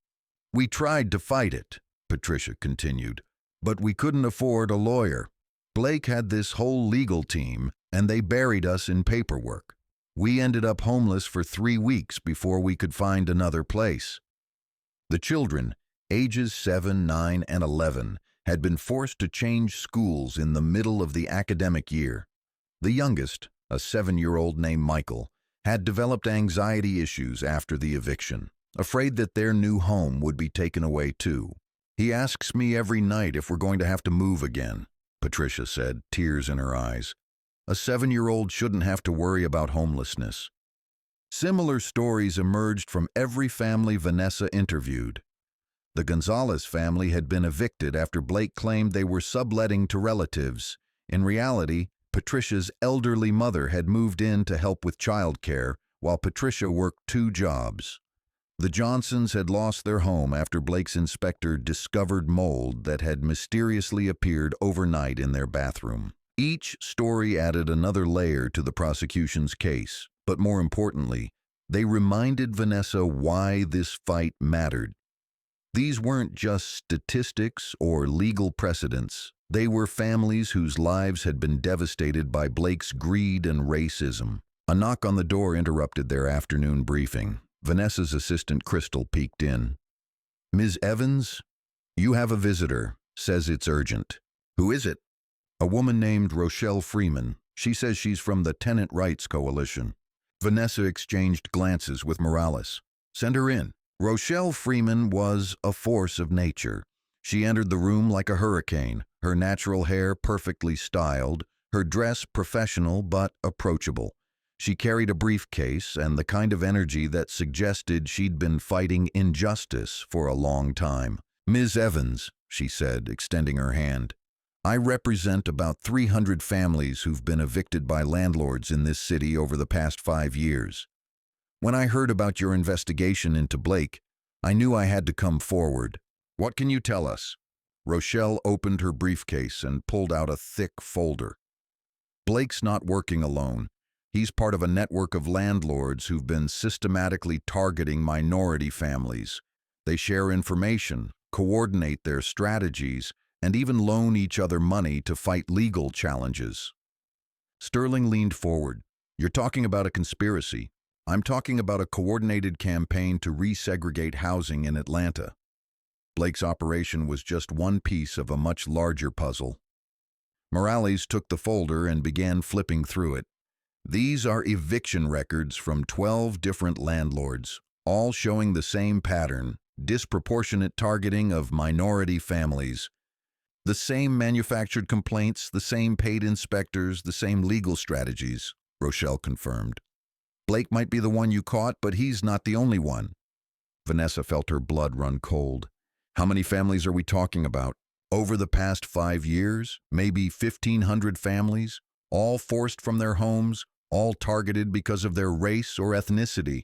We tried to fight it," Patricia continued, "but we couldn't afford a lawyer. Blake had this whole legal team, and they buried us in paperwork. We ended up homeless for 3 weeks before we could find another place." The children, ages 7, 9, and 11, had been forced to change schools in the middle of the academic year. The youngest, a 7-year-old named Michael, had developed anxiety issues after the eviction, afraid that their new home would be taken away too. "He asks me every night if we're going to have to move again," Patricia said, tears in her eyes. "A 7-year-old shouldn't have to worry about homelessness." Similar stories emerged from every family Vanessa interviewed. The Gonzalez family had been evicted after Blake claimed they were subletting to relatives. In reality, Patricia's elderly mother had moved in to help with childcare, while Patricia worked 2 jobs. The Johnsons had lost their home after Blake's inspector discovered mold that had mysteriously appeared overnight in their bathroom. Each story added another layer to the prosecution's case, but more importantly, they reminded Vanessa why this fight mattered. These weren't just statistics or legal precedents. They were families whose lives had been devastated by Blake's greed and racism. A knock on the door interrupted their afternoon briefing. Vanessa's assistant Crystal peeked in. "Ms. Evans, you have a visitor. Says it's urgent." "Who is it?" "A woman named Rochelle Freeman. She says she's from the Tenant Rights Coalition." Vanessa exchanged glances with Morales. "Send her in." Rochelle Freeman was a force of nature. She entered the room like a hurricane, her natural hair perfectly styled, her dress professional but approachable. She carried a briefcase and the kind of energy that suggested she'd been fighting injustice for a long time. "Ms. Evans," she said, extending her hand, "I represent about 300 families who've been evicted by landlords in this city over the past 5 years. When I heard about your investigation into Blake, I knew I had to come forward. What can you tell us?" Rochelle opened her briefcase and pulled out a thick folder. "Blake's not working alone. He's part of a network of landlords who've been systematically targeting minority families. They share information, coordinate their strategies, and even loan each other money to fight legal challenges." Sterling leaned forward. "You're talking about a conspiracy. I'm talking about a coordinated campaign to resegregate housing in Atlanta. Blake's operation was just one piece of a much larger puzzle. Morales took the folder and began flipping through it. These are eviction records from 12 different landlords, all showing the same pattern: disproportionate targeting of minority families. The same manufactured complaints, the same paid inspectors, the same legal strategies, Rochelle confirmed. Blake might be the one you caught, but he's not the only one. Vanessa felt her blood run cold. How many families are we talking about? Over the past 5 years, maybe 1,500 families, all forced from their homes, all targeted because of their race or ethnicity.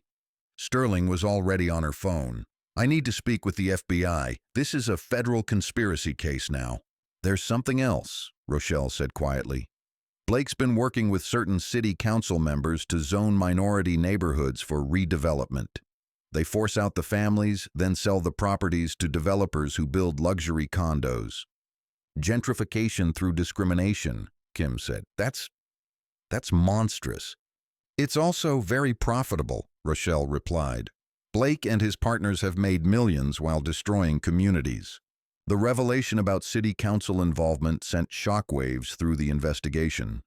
Sterling was already on her phone. I need to speak with the FBI. This is a federal conspiracy case now. There's something else, Rochelle said quietly. Blake's been working with certain city council members to zone minority neighborhoods for redevelopment. They force out the families, then sell the properties to developers who build luxury condos. Gentrification through discrimination, Kim said. That's monstrous. It's also very profitable, Rochelle replied. Blake and his partners have made millions while destroying communities. The revelation about city council involvement sent shockwaves through the investigation.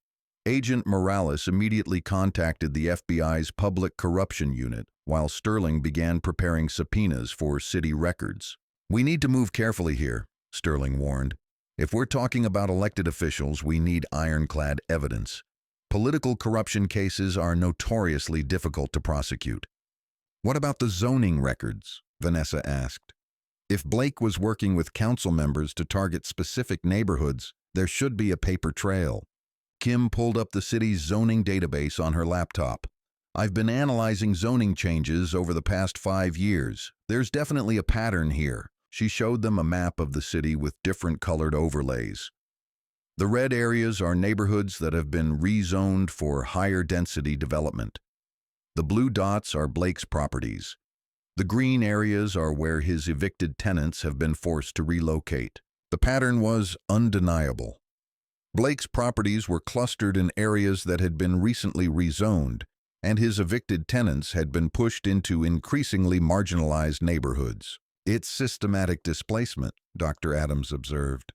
Agent Morales immediately contacted the FBI's Public Corruption Unit, while Sterling began preparing subpoenas for city records. We need to move carefully here, Sterling warned. If we're talking about elected officials, we need ironclad evidence. Political corruption cases are notoriously difficult to prosecute. What about the zoning records? Vanessa asked. If Blake was working with council members to target specific neighborhoods, there should be a paper trail. Kim pulled up the city's zoning database on her laptop. I've been analyzing zoning changes over the past 5 years. There's definitely a pattern here. She showed them a map of the city with different colored overlays. The red areas are neighborhoods that have been rezoned for higher density development. The blue dots are Blake's properties. The green areas are where his evicted tenants have been forced to relocate. The pattern was undeniable. Blake's properties were clustered in areas that had been recently rezoned, and his evicted tenants had been pushed into increasingly marginalized neighborhoods. It's systematic displacement, Dr. Adams observed.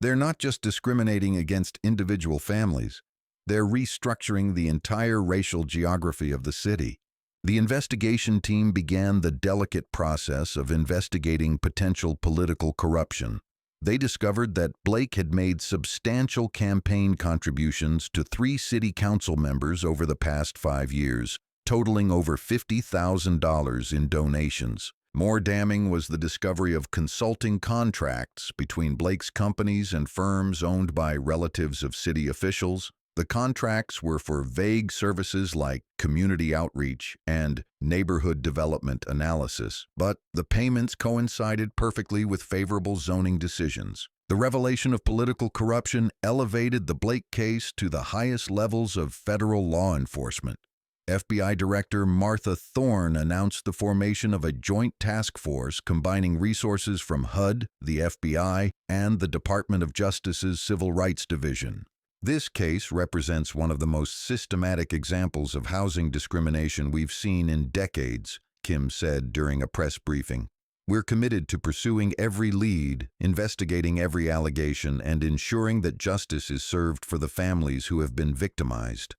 They're not just discriminating against individual families, they're restructuring the entire racial geography of the city. The investigation team began the delicate process of investigating potential political corruption. They discovered that Blake had made substantial campaign contributions to 3 city council members over the past 5 years, totaling over $50,000 in donations. More damning was the discovery of consulting contracts between Blake's companies and firms owned by relatives of city officials. The contracts were for vague services like community outreach and neighborhood development analysis, but the payments coincided perfectly with favorable zoning decisions. The revelation of political corruption elevated the Blake case to the highest levels of federal law enforcement. FBI Director Martha Thorne announced the formation of a joint task force combining resources from HUD, the FBI, and the Department of Justice's Civil Rights Division. This case represents one of the most systematic examples of housing discrimination we've seen in decades, Kim said during a press briefing. We're committed to pursuing every lead, investigating every allegation, and ensuring that justice is served for the families who have been victimized.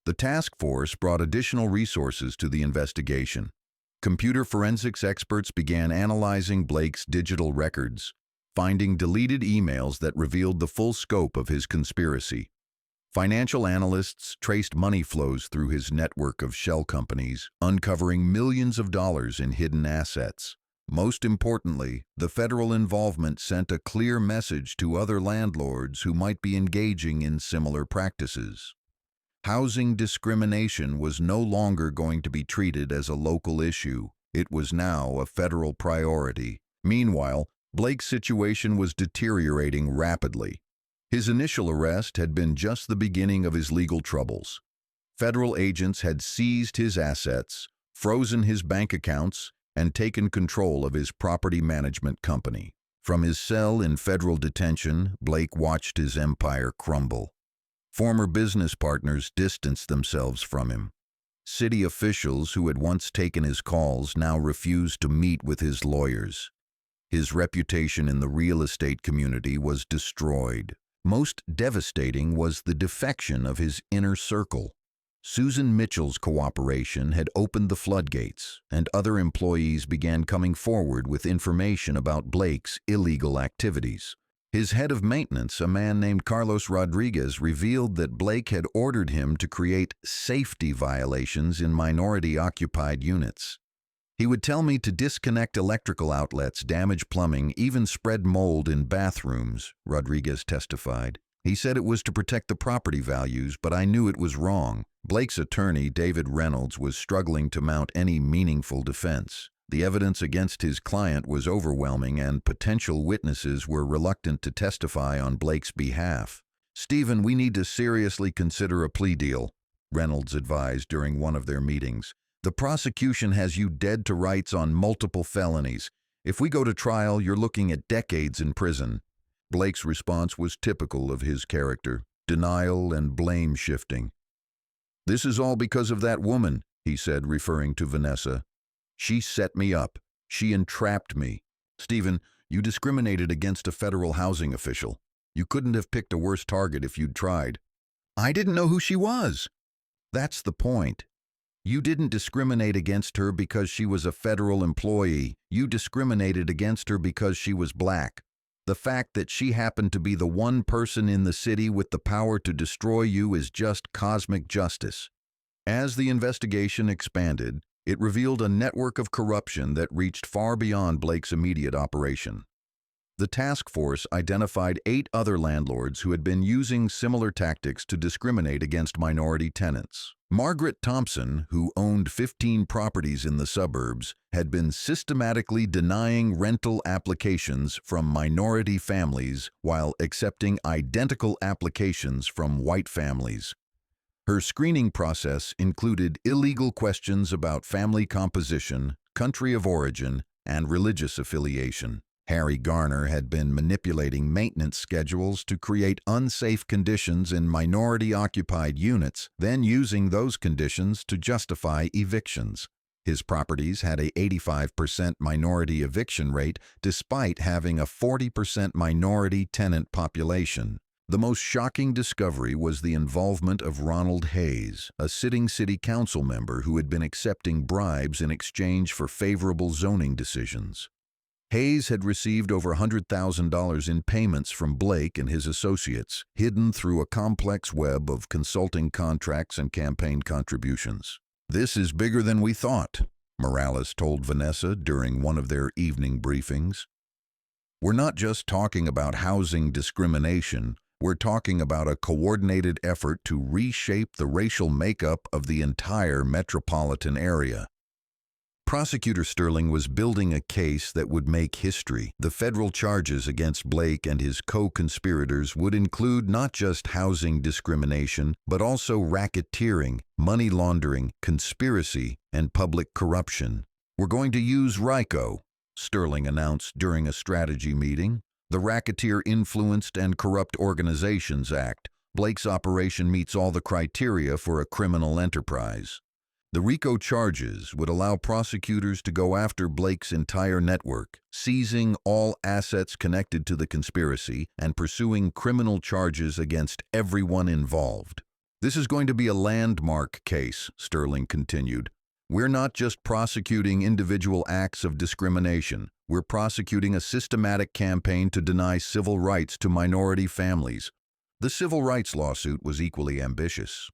The task force brought additional resources to the investigation. Computer forensics experts began analyzing Blake's digital records, finding deleted emails that revealed the full scope of his conspiracy. Financial analysts traced money flows through his network of shell companies, uncovering millions of dollars in hidden assets. Most importantly, the federal involvement sent a clear message to other landlords who might be engaging in similar practices. Housing discrimination was no longer going to be treated as a local issue. It was now a federal priority. Meanwhile, Blake's situation was deteriorating rapidly. His initial arrest had been just the beginning of his legal troubles. Federal agents had seized his assets, frozen his bank accounts, and taken control of his property management company. From his cell in federal detention, Blake watched his empire crumble. Former business partners distanced themselves from him. City officials who had once taken his calls now refused to meet with his lawyers. His reputation in the real estate community was destroyed. Most devastating was the defection of his inner circle. Susan Mitchell's cooperation had opened the floodgates, and other employees began coming forward with information about Blake's illegal activities. His head of maintenance, a man named Carlos Rodriguez, revealed that Blake had ordered him to create safety violations in minority-occupied units. He would tell me to disconnect electrical outlets, damage plumbing, even spread mold in bathrooms, Rodriguez testified. He said it was to protect the property values, but I knew it was wrong. Blake's attorney, David Reynolds, was struggling to mount any meaningful defense. The evidence against his client was overwhelming, and potential witnesses were reluctant to testify on Blake's behalf. "Stephen, we need to seriously consider a plea deal," Reynolds advised during one of their meetings. "The prosecution has you dead to rights on multiple felonies. If we go to trial, you're looking at decades in prison." Blake's response was typical of his character: denial and blame shifting. "This is all because of that woman," he said, referring to Vanessa. "She set me up. She entrapped me. Stephen, you discriminated against a federal housing official. You couldn't have picked a worse target if you'd tried." "I didn't know who she was." "That's the point. You didn't discriminate against her because she was a federal employee. You discriminated against her because she was black. The fact that she happened to be the one person in the city with the power to destroy you is just cosmic justice." As the investigation expanded, it revealed a network of corruption that reached far beyond Blake's immediate operation. The task force identified 8 other landlords who had been using similar tactics to discriminate against minority tenants. Margaret Thompson, who owned 15 properties in the suburbs, had been systematically denying rental applications from minority families while accepting identical applications from white families. Her screening process included illegal questions about family composition, country of origin, and religious affiliation. Harry Garner had been manipulating maintenance schedules to create unsafe conditions in minority-occupied units, then using those conditions to justify evictions. His properties had a 85% minority eviction rate despite having a 40% minority tenant population. The most shocking discovery was the involvement of Ronald Hayes, a sitting city council member who had been accepting bribes in exchange for favorable zoning decisions. Hayes had received over $100,000 in payments from Blake and his associates, hidden through a complex web of consulting contracts and campaign contributions. "This is bigger than we thought," Morales told Vanessa during one of their evening briefings. "We're not just talking about housing discrimination. We're talking about a coordinated effort to reshape the racial makeup of the entire metropolitan area." Prosecutor Sterling was building a case that would make history. The federal charges against Blake and his co-conspirators would include not just housing discrimination, but also racketeering, money laundering, conspiracy, and public corruption. "We're going to use RICO," Sterling announced during a strategy meeting. "The Racketeer Influenced and Corrupt Organizations Act. Blake's operation meets all the criteria for a criminal enterprise." The RICO charges would allow prosecutors to go after Blake's entire network, seizing all assets connected to the conspiracy and pursuing criminal charges against everyone involved. "This is going to be a landmark case," Sterling continued. "We're not just prosecuting individual acts of discrimination. We're prosecuting a systematic campaign to deny civil rights to minority families." The civil rights lawsuit was equally ambitious.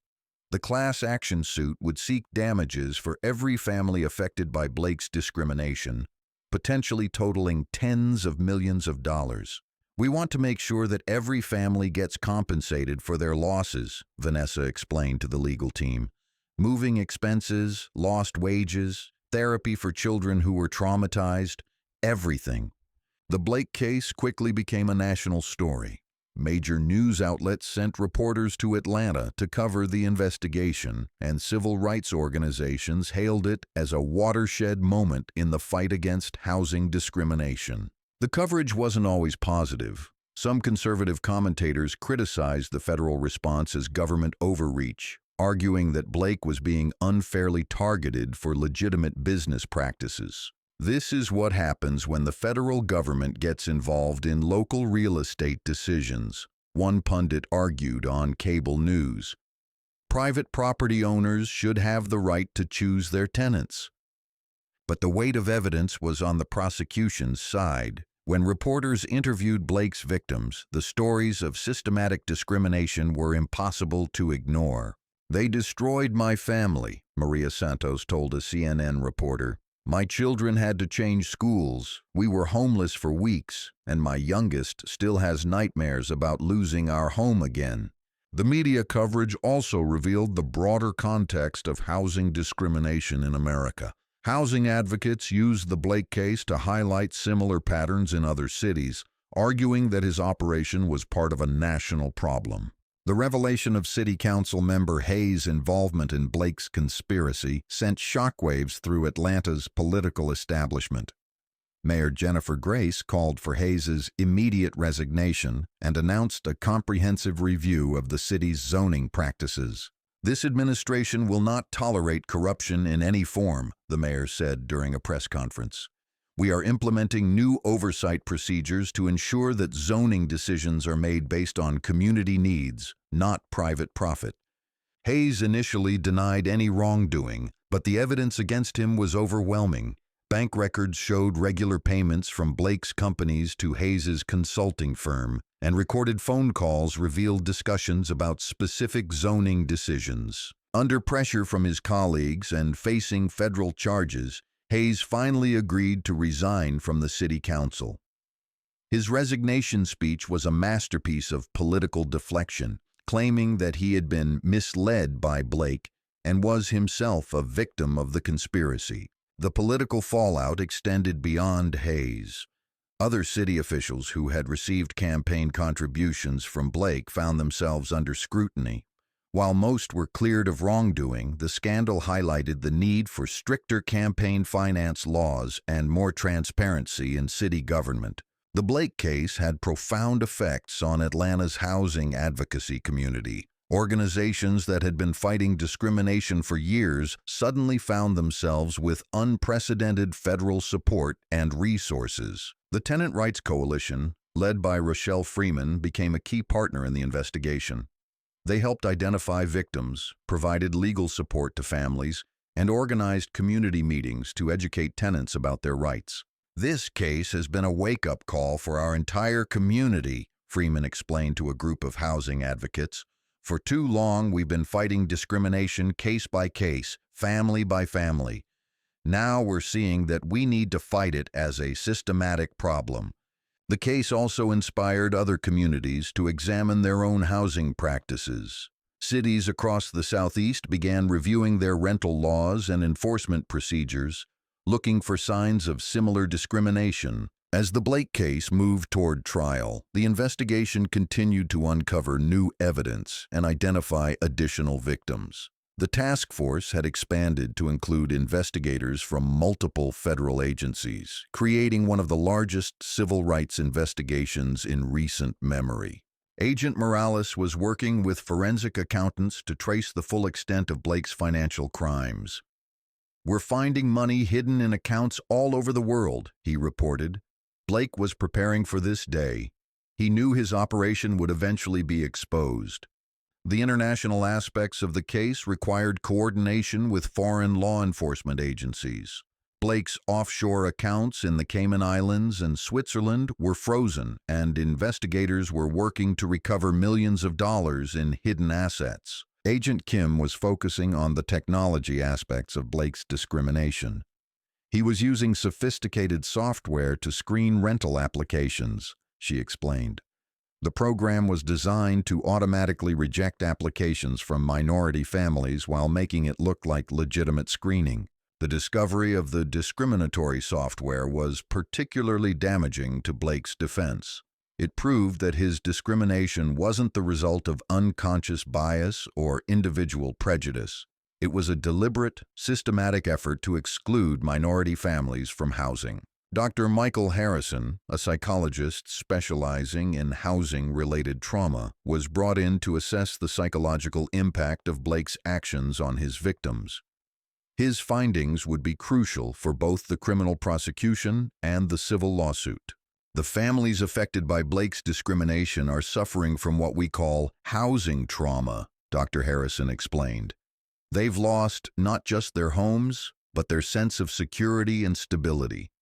The class action suit would seek damages for every family affected by Blake's discrimination, potentially totaling tens of millions of dollars. "We want to make sure that every family gets compensated for their losses," Vanessa explained to the legal team. "Moving expenses, lost wages, therapy for children who were traumatized, everything." The Blake case quickly became a national story. Major news outlets sent reporters to Atlanta to cover the investigation, and civil rights organizations hailed it as a watershed moment in the fight against housing discrimination. The coverage wasn't always positive. Some conservative commentators criticized the federal response as government overreach, arguing that Blake was being unfairly targeted for legitimate business practices. This is what happens when the federal government gets involved in local real estate decisions, one pundit argued on cable news. Private property owners should have the right to choose their tenants. But the weight of evidence was on the prosecution's side. When reporters interviewed Blake's victims, the stories of systematic discrimination were impossible to ignore. "They destroyed my family," Maria Santos told a CNN reporter. "My children had to change schools, we were homeless for weeks, and my youngest still has nightmares about losing our home again." The media coverage also revealed the broader context of housing discrimination in America. Housing advocates used the Blake case to highlight similar patterns in other cities, arguing that his operation was part of a national problem. The revelation of City Council member Hayes' involvement in Blake's conspiracy sent shockwaves through Atlanta's political establishment. Mayor Jennifer Grace called for Hayes' immediate resignation and announced a comprehensive review of the city's zoning practices. "This administration will not tolerate corruption in any form," the mayor said during a press conference. "We are implementing new oversight procedures to ensure that zoning decisions are made based on community needs, not private profit." Hayes initially denied any wrongdoing, but the evidence against him was overwhelming. Bank records showed regular payments from Blake's companies to Hayes' consulting firm, and recorded phone calls revealed discussions about specific zoning decisions. Under pressure from his colleagues and facing federal charges, Hayes finally agreed to resign from the city council. His resignation speech was a masterpiece of political deflection, claiming that he had been misled by Blake and was himself a victim of the conspiracy. The political fallout extended beyond Hayes. Other city officials who had received campaign contributions from Blake found themselves under scrutiny. While most were cleared of wrongdoing, the scandal highlighted the need for stricter campaign finance laws and more transparency in city government. The Blake case had profound effects on Atlanta's housing advocacy community. Organizations that had been fighting discrimination for years suddenly found themselves with unprecedented federal support and resources. The Tenant Rights Coalition, led by Rochelle Freeman, became a key partner in the investigation. They helped identify victims, provided legal support to families, and organized community meetings to educate tenants about their rights. "This case has been a wake-up call for our entire community," Freeman explained to a group of housing advocates. "For too long, we've been fighting discrimination case by case, family by family. Now we're seeing that we need to fight it as a systematic problem." The case also inspired other communities to examine their own housing practices. Cities across the Southeast began reviewing their rental laws and enforcement procedures, looking for signs of similar discrimination. As the Blake case moved toward trial, the investigation continued to uncover new evidence and identify additional victims. The task force had expanded to include investigators from multiple federal agencies, creating one of the largest civil rights investigations in recent memory. Agent Morales was working with forensic accountants to trace the full extent of Blake's financial crimes. "We're finding money hidden in accounts all over the world," he reported. Blake was preparing for this day. He knew his operation would eventually be exposed. The international aspects of the case required coordination with foreign law enforcement agencies. Blake's offshore accounts in the Cayman Islands and Switzerland were frozen, and investigators were working to recover millions of dollars in hidden assets. Agent Kim was focusing on the technology aspects of Blake's discrimination. He was using sophisticated software to screen rental applications, she explained. The program was designed to automatically reject applications from minority families while making it look like legitimate screening. The discovery of the discriminatory software was particularly damaging to Blake's defense. It proved that his discrimination wasn't the result of unconscious bias or individual prejudice. It was a deliberate, systematic effort to exclude minority families from housing. Dr. Michael Harrison, a psychologist specializing in housing-related trauma, was brought in to assess the psychological impact of Blake's actions on his victims. His findings would be crucial for both the criminal prosecution and the civil lawsuit. The families affected by Blake's discrimination are suffering from what we call housing trauma, Dr. Harrison explained. They've lost not just their homes, but their sense of security and stability.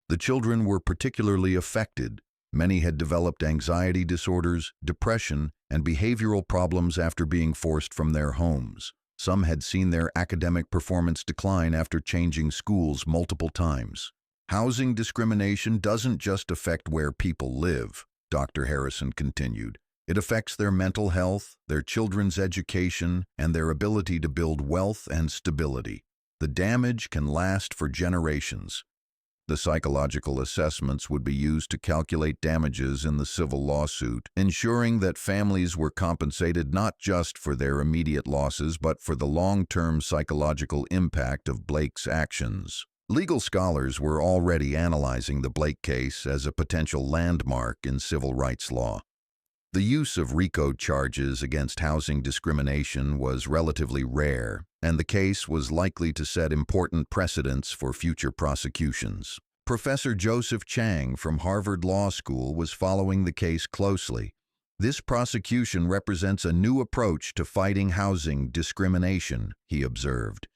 The children were particularly affected. Many had developed anxiety disorders, depression, and behavioral problems after being forced from their homes. Some had seen their academic performance decline after changing schools multiple times. Housing discrimination doesn't just affect where people live, Dr. Harrison continued. It affects their mental health, their children's education, and their ability to build wealth and stability. The damage can last for generations. The psychological assessments would be used to calculate damages in the civil lawsuit, ensuring that families were compensated not just for their immediate losses but for the long-term psychological impact of Blake's actions. Legal scholars were already analyzing the Blake case as a potential landmark in civil rights law. The use of RICO charges against housing discrimination was relatively rare, and the case was likely to set important precedents for future prosecutions. Professor Joseph Chang from Harvard Law School was following the case closely. This prosecution represents a new approach to fighting housing discrimination, he observed.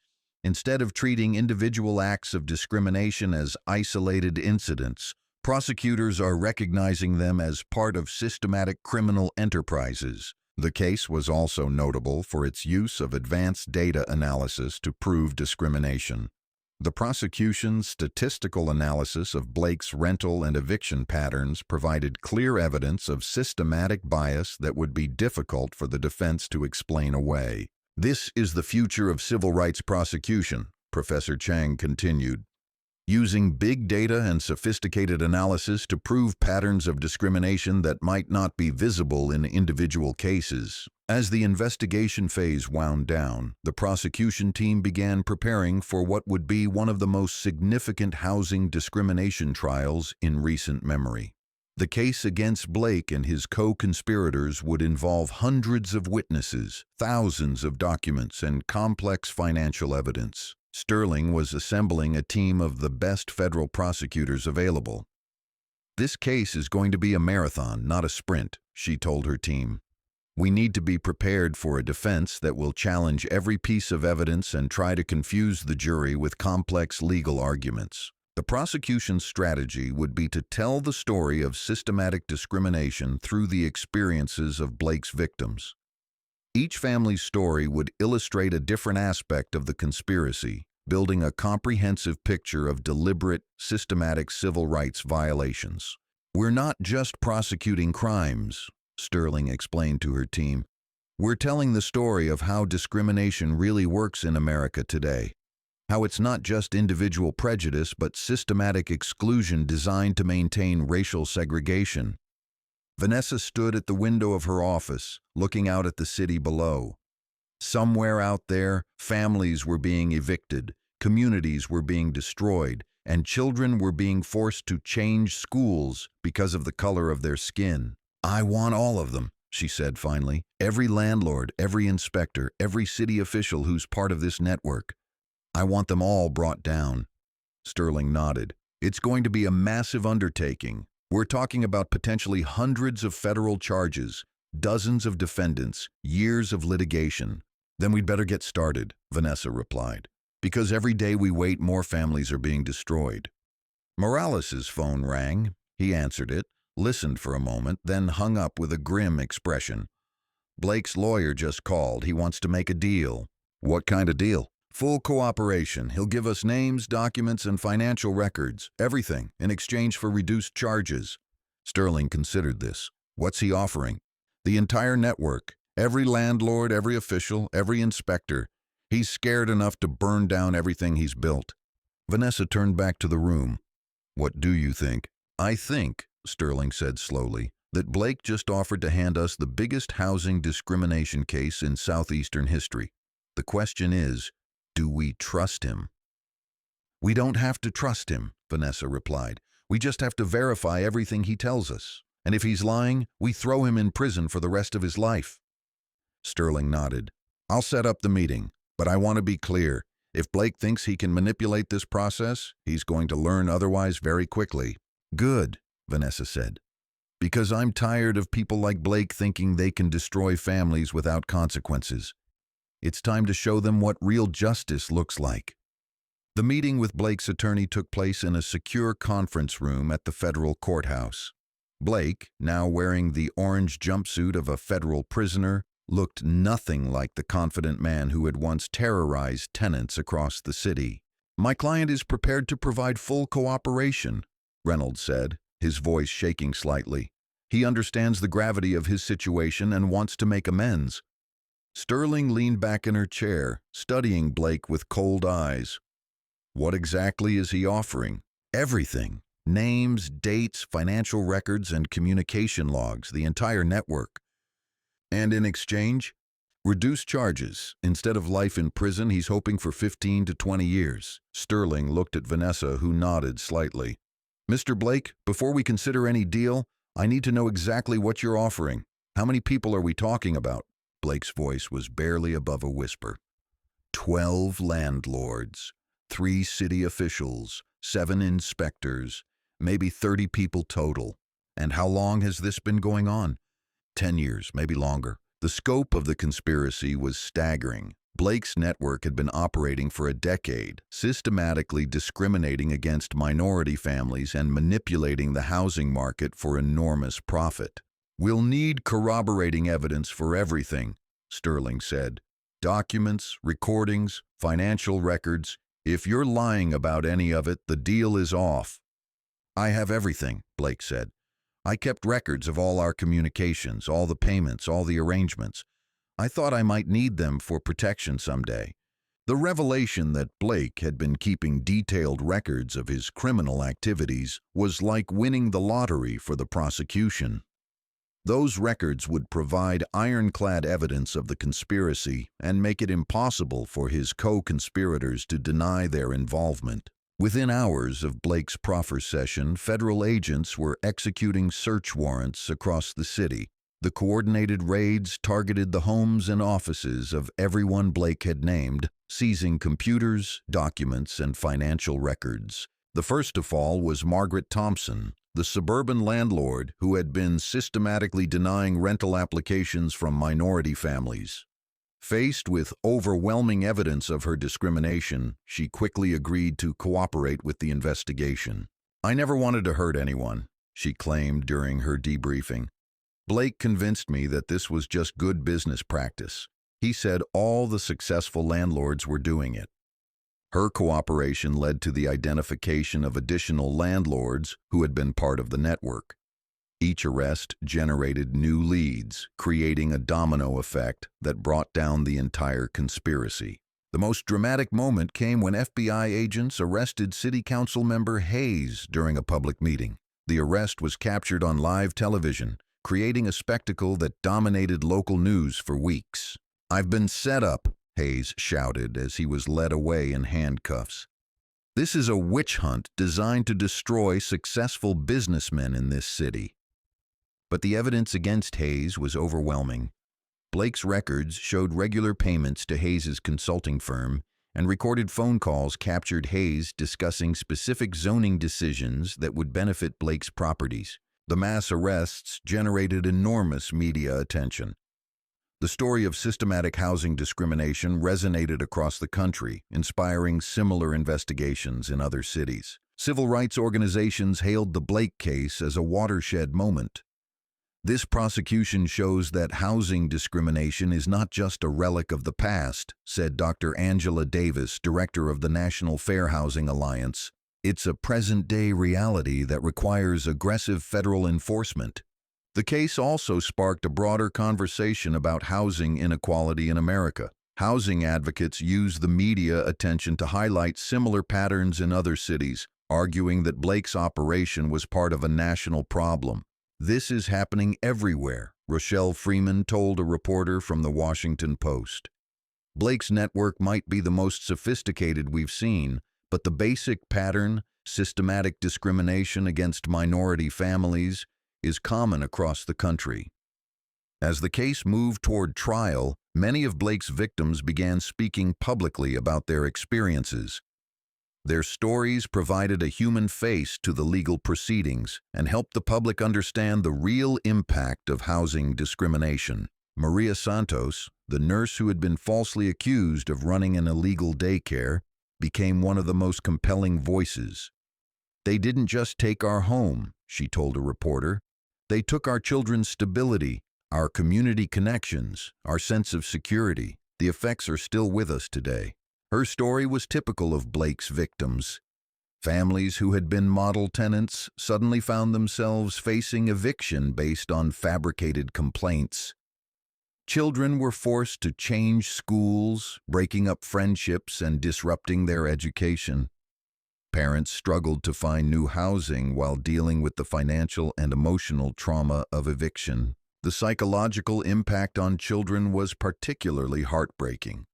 Instead of treating individual acts of discrimination as isolated incidents, prosecutors are recognizing them as part of systematic criminal enterprises. The case was also notable for its use of advanced data analysis to prove discrimination. The prosecution's statistical analysis of Blake's rental and eviction patterns provided clear evidence of systematic bias that would be difficult for the defense to explain away. This is the future of civil rights prosecution, Professor Chang continued. Using big data and sophisticated analysis to prove patterns of discrimination that might not be visible in individual cases. As the investigation phase wound down, the prosecution team began preparing for what would be one of the most significant housing discrimination trials in recent memory. The case against Blake and his co-conspirators would involve hundreds of witnesses, thousands of documents, and complex financial evidence. Sterling was assembling a team of the best federal prosecutors available. "This case is going to be a marathon, not a sprint," she told her team. "We need to be prepared for a defense that will challenge every piece of evidence and try to confuse the jury with complex legal arguments." The prosecution's strategy would be to tell the story of systematic discrimination through the experiences of Blake's victims. Each family's story would illustrate a different aspect of the conspiracy, building a comprehensive picture of deliberate, systematic civil rights violations. "We're not just prosecuting crimes," Sterling explained to her team. "We're telling the story of how discrimination really works in America today. How it's not just individual prejudice but systematic exclusion designed to maintain racial segregation." Vanessa stood at the window of her office, looking out at the city below. Somewhere out there, families were being evicted, communities were being destroyed, and children were being forced to change schools because of the color of their skin. "I want all of them," she said finally. "Every landlord, every inspector, every city official who's part of this network. I want them all brought down." Sterling nodded. "It's going to be a massive undertaking. We're talking about potentially hundreds of federal charges, dozens of defendants, years of litigation." "Then we'd better get started," Vanessa replied. "Because every day we wait, more families are being destroyed." Morales's phone rang. He answered it, listened for a moment, then hung up with a grim expression. "Blake's lawyer just called. He wants to make a deal." "What kind of deal?" "Full cooperation. He'll give us names, documents, and financial records. Everything, in exchange for reduced charges." Sterling considered this. "What's he offering?" "The entire network. Every landlord, every official, every inspector. He's scared enough to burn down everything he's built." Vanessa turned back to the room. "What do you think?" "I think," Sterling said slowly, "that Blake just offered to hand us the biggest housing discrimination case in southeastern history. The question is, do we trust him?" "We don't have to trust him," Vanessa replied. We just have to verify everything he tells us. And if he's lying, we throw him in prison for the rest of his life." Sterling nodded. "I'll set up the meeting, but I want to be clear. If Blake thinks he can manipulate this process, he's going to learn otherwise very quickly." "Good," Vanessa said. "Because I'm tired of people like Blake thinking they can destroy families without consequences. It's time to show them what real justice looks like." The meeting with Blake's attorney took place in a secure conference room at the federal courthouse. Blake, now wearing the orange jumpsuit of a federal prisoner, looked nothing like the confident man who had once terrorized tenants across the city. "My client is prepared to provide full cooperation," Reynolds said, his voice shaking slightly. "He understands the gravity of his situation and wants to make amends." Sterling leaned back in her chair, studying Blake with cold eyes. "What exactly is he offering?" "Everything. Names, dates, financial records, and communication logs, the entire network." "And in exchange?" "Reduced charges. Instead of life in prison, he's hoping for 15 to 20 years. Sterling looked at Vanessa, who nodded slightly. "Mr. Blake, before we consider any deal, I need to know exactly what you're offering. How many people are we talking about?" Blake's voice was barely above a whisper. 12 landlords, 3 city officials, 7 inspectors, maybe 30 people total. And how long has this been going on? 10 years, maybe longer. The scope of the conspiracy was staggering. Blake's network had been operating for a decade, systematically discriminating against minority families and manipulating the housing market for enormous profit. "We'll need corroborating evidence for everything," Sterling said. "Documents, recordings, financial records. If you're lying about any of it, the deal is off." "I have everything," Blake said. "I kept records of all our communications, all the payments, all the arrangements. I thought I might need them for protection someday." The revelation that Blake had been keeping detailed records of his criminal activities was like winning the lottery for the prosecution. Those records would provide ironclad evidence of the conspiracy and make it impossible for his co-conspirators to deny their involvement. Within hours of Blake's proffer session, federal agents were executing search warrants across the city. The coordinated raids targeted the homes and offices of everyone Blake had named, seizing computers, documents, and financial records. The first to fall was Margaret Thompson, the suburban landlord who had been systematically denying rental applications from minority families. Faced with overwhelming evidence of her discrimination, she quickly agreed to cooperate with the investigation. "I never wanted to hurt anyone," she claimed during her debriefing. "Blake convinced me that this was just good business practice. He said all the successful landlords were doing it." Her cooperation led to the identification of additional landlords who had been part of the network. Each arrest generated new leads, creating a domino effect that brought down the entire conspiracy. The most dramatic moment came when FBI agents arrested City Council member Hayes during a public meeting. The arrest was captured on live television, creating a spectacle that dominated local news for weeks. "I've been set up," Hayes shouted as he was led away in handcuffs. "This is a witch hunt designed to destroy successful businessmen in this city." But the evidence against Hayes was overwhelming. Blake's records showed regular payments to Hayes's consulting firm, and recorded phone calls captured Hayes discussing specific zoning decisions that would benefit Blake's properties. The mass arrests generated enormous media attention. The story of systematic housing discrimination resonated across the country, inspiring similar investigations in other cities. Civil rights organizations hailed the Blake case as a watershed moment. "This prosecution shows that housing discrimination is not just a relic of the past," said Dr. Angela Davis, director of the National Fair Housing Alliance. "It's a present-day reality that requires aggressive federal enforcement." The case also sparked a broader conversation about housing inequality in America. Housing advocates use the media attention to highlight similar patterns in other cities, arguing that Blake's operation was part of a national problem. "This is happening everywhere," Rochelle Freeman told a reporter from the Washington Post. "Blake's network might be the most sophisticated we've seen, But the basic pattern, systematic discrimination against minority families, is common across the country. As the case moved toward trial, many of Blake's victims began speaking publicly about their experiences. Their stories provided a human face to the legal proceedings and helped the public understand the real impact of housing discrimination. Maria Santos, the nurse who had been falsely accused of running an illegal daycare, became one of the most compelling voices. "They didn't just take our home," she told a reporter. "They took our children's stability, our community connections, our sense of security. The effects are still with us today." Her story was typical of Blake's victims. Families who had been model tenants suddenly found themselves facing eviction based on fabricated complaints. Children were forced to change schools, breaking up friendships and disrupting their education. Parents struggled to find new housing while dealing with the financial and emotional trauma of eviction. The psychological impact on children was particularly heartbreaking.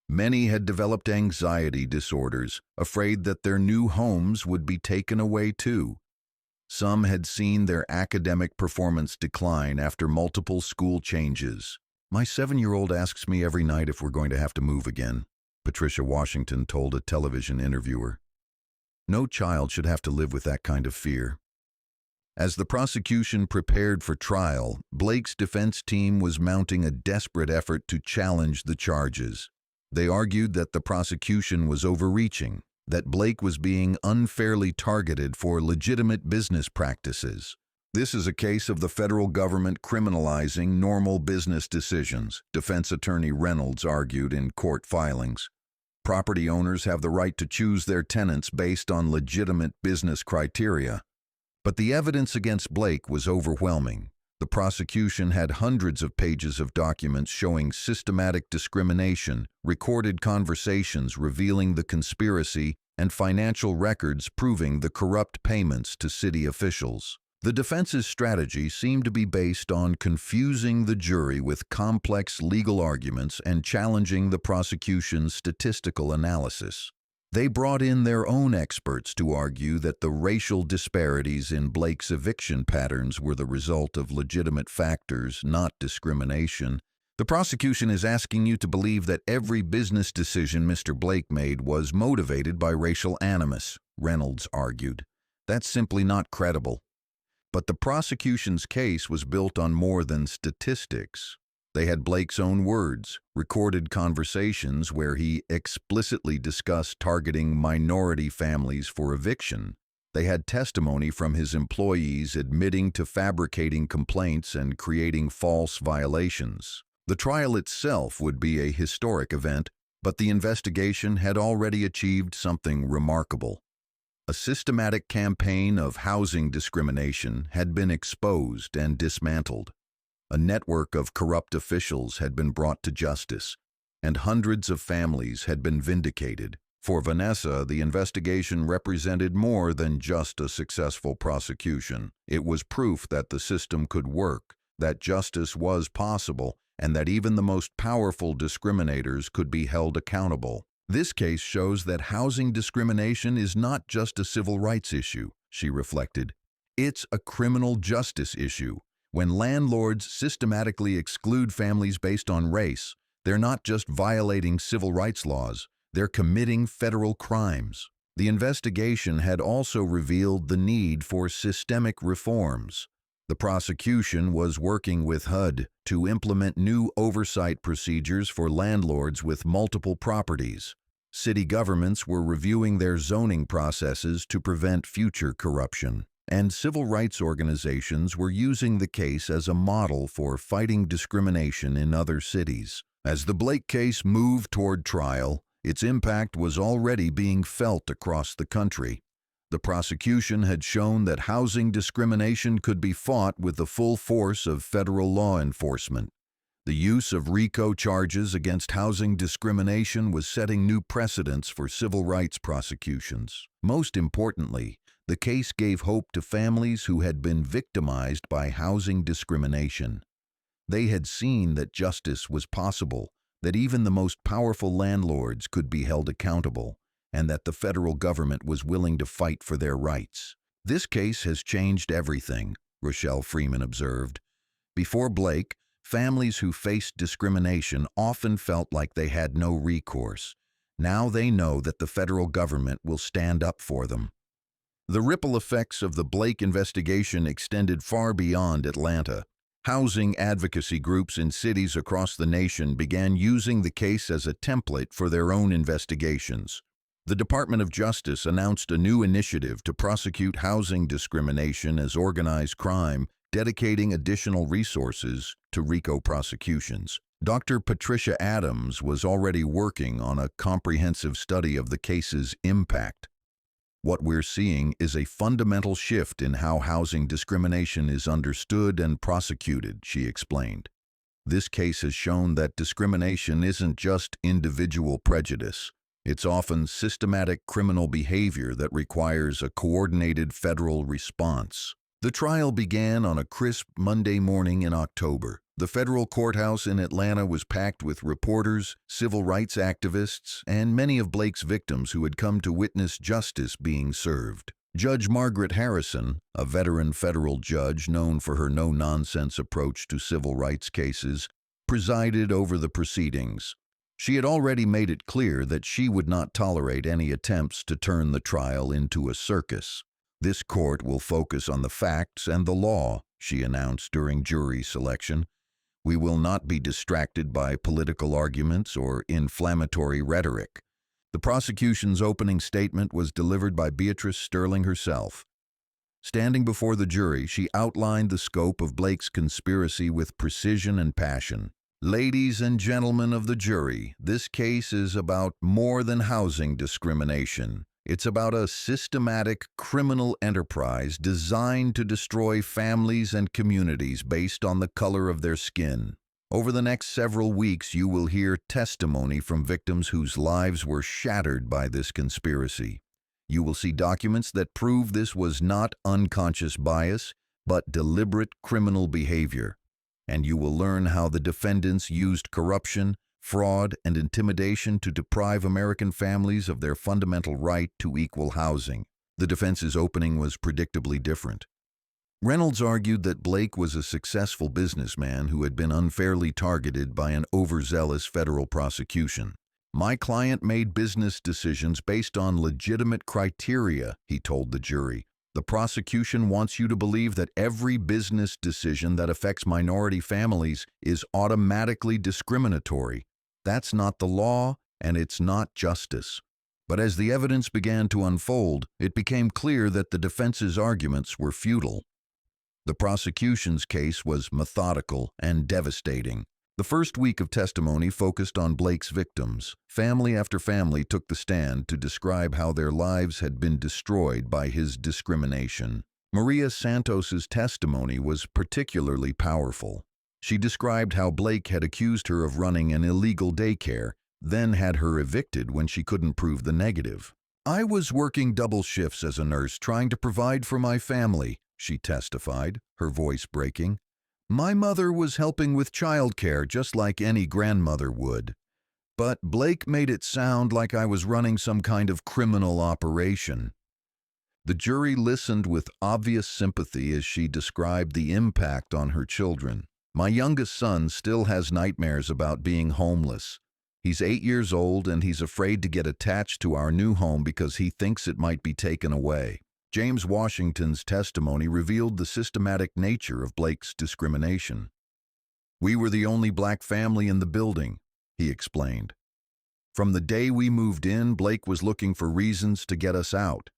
Many had developed anxiety disorders, afraid that their new homes would be taken away too. Some had seen their academic performance decline after multiple school changes. "My 7-year-old asks me every night if we're going to have to move again," Patricia Washington told a television interviewer. No child should have to live with that kind of fear. As the prosecution prepared for trial, Blake's defense team was mounting a desperate effort to challenge the charges. They argued that the prosecution was overreaching, that Blake was being unfairly targeted for legitimate business practices. "This is a case of the federal government criminalizing normal business decisions," defense attorney Reynolds argued in court filings. "Property owners have the right to choose their tenants based on legitimate business criteria." But the evidence against Blake was overwhelming. The prosecution had hundreds of pages of documents showing systematic discrimination, recorded conversations revealing the conspiracy, and financial records proving the corrupt payments to city officials. The defense's strategy seemed to be based on confusing the jury with complex legal arguments and challenging the prosecution's statistical analysis. They brought in their own experts to argue that the racial disparities in Blake's eviction patterns were the result of legitimate factors, not discrimination. "The prosecution is asking you to believe that every business decision Mr. Blake made was motivated by racial animus," Reynolds argued. "That's simply not credible." But the prosecution's case was built on more than statistics. They had Blake's own words, recorded conversations where he explicitly discussed targeting minority families for eviction. They had testimony from his employees admitting to fabricating complaints and creating false violations. The trial itself would be a historic event, but the investigation had already achieved something remarkable. A systematic campaign of housing discrimination had been exposed and dismantled. A network of corrupt officials had been brought to justice, and hundreds of families had been vindicated. For Vanessa, the investigation represented more than just a successful prosecution. It was proof that the system could work, that justice was possible, and that even the most powerful discriminators could be held accountable. "This case shows that housing discrimination is not just a civil rights issue," she reflected. "It's a criminal justice issue. When landlords systematically exclude families based on race, they're not just violating civil rights laws, they're committing federal crimes." The investigation had also revealed the need for systemic reforms. The prosecution was working with HUD to implement new oversight procedures for landlords with multiple properties. City governments were reviewing their zoning processes to prevent future corruption. And civil rights organizations were using the case as a model for fighting discrimination in other cities. As the Blake case moved toward trial, its impact was already being felt across the country. The prosecution had shown that housing discrimination could be fought with the full force of federal law enforcement. The use of RICO charges against housing discrimination was setting new precedents for civil rights prosecutions. Most importantly, the case gave hope to families who had been victimized by housing discrimination. They had seen that justice was possible, that even the most powerful landlords could be held accountable, and that the federal government was willing to fight for their rights. "This case has changed everything," Rochelle Freeman observed. "Before Blake, families who faced discrimination often felt like they had no recourse. Now they know that the federal government will stand up for them." The ripple effects of the Blake investigation extended far beyond Atlanta. Housing advocacy groups in cities across the nation began using the case as a template for their own investigations. The Department of Justice announced a new initiative to prosecute housing discrimination as organized crime, dedicating additional resources to RICO prosecutions. Dr. Patricia Adams was already working on a comprehensive study of the case's impact. "What we're seeing is a fundamental shift in how housing discrimination is understood and prosecuted," she explained. "This case has shown that discrimination isn't just individual prejudice. It's often systematic criminal behavior that requires a coordinated federal response." The trial began on a crisp Monday morning in October. The federal courthouse in Atlanta was packed with reporters, civil rights activists, and many of Blake's victims who had come to witness justice being served. Judge Margaret Harrison, a veteran federal judge known for her no-nonsense approach to civil rights cases, presided over the proceedings. She had already made it clear that she would not tolerate any attempts to turn the trial into a circus. "This court will focus on the facts and the law," she announced during jury selection. "We will not be distracted by political arguments or inflammatory rhetoric." The prosecution's opening statement was delivered by Beatrice Sterling herself. Standing before the jury, she outlined the scope of Blake's conspiracy with precision and passion. "Ladies and gentlemen of the jury, this case is about more than housing discrimination. It's about a systematic criminal enterprise designed to destroy families and communities based on the color of their skin. Over the next several weeks, you will hear testimony from victims whose lives were shattered by this conspiracy. You will see documents that prove this was not unconscious bias, but deliberate criminal behavior. And you will learn how the defendants used corruption, fraud, and intimidation to deprive American families of their fundamental right to equal housing." The defense's opening was predictably different. Reynolds argued that Blake was a successful businessman who had been unfairly targeted by an overzealous federal prosecution. "My client made business decisions based on legitimate criteria," he told the jury. "The prosecution wants you to believe that every business decision that affects minority families is automatically discriminatory. That's not the law, and it's not justice." But as the evidence began to unfold, it became clear that the defense's arguments were futile. The prosecution's case was methodical and devastating. The first week of testimony focused on Blake's victims. Family after family took the stand to describe how their lives had been destroyed by his discrimination. Maria Santos's testimony was particularly powerful. She described how Blake had accused her of running an illegal daycare, then had her evicted when she couldn't prove the negative. "I was working double shifts as a nurse trying to provide for my family," she testified, her voice breaking. "My mother was helping with childcare just like any grandmother would. But Blake made it sound like I was running some kind of criminal operation." The jury listened with obvious sympathy as she described the impact on her children. "My youngest son still has nightmares about being homeless. He's 8 years old and he's afraid to get attached to our new home because he thinks it might be taken away." James Washington's testimony revealed the systematic nature of Blake's discrimination. "We were the only black family in the building," he explained. "From the day we moved in, Blake was looking for reasons to get us out.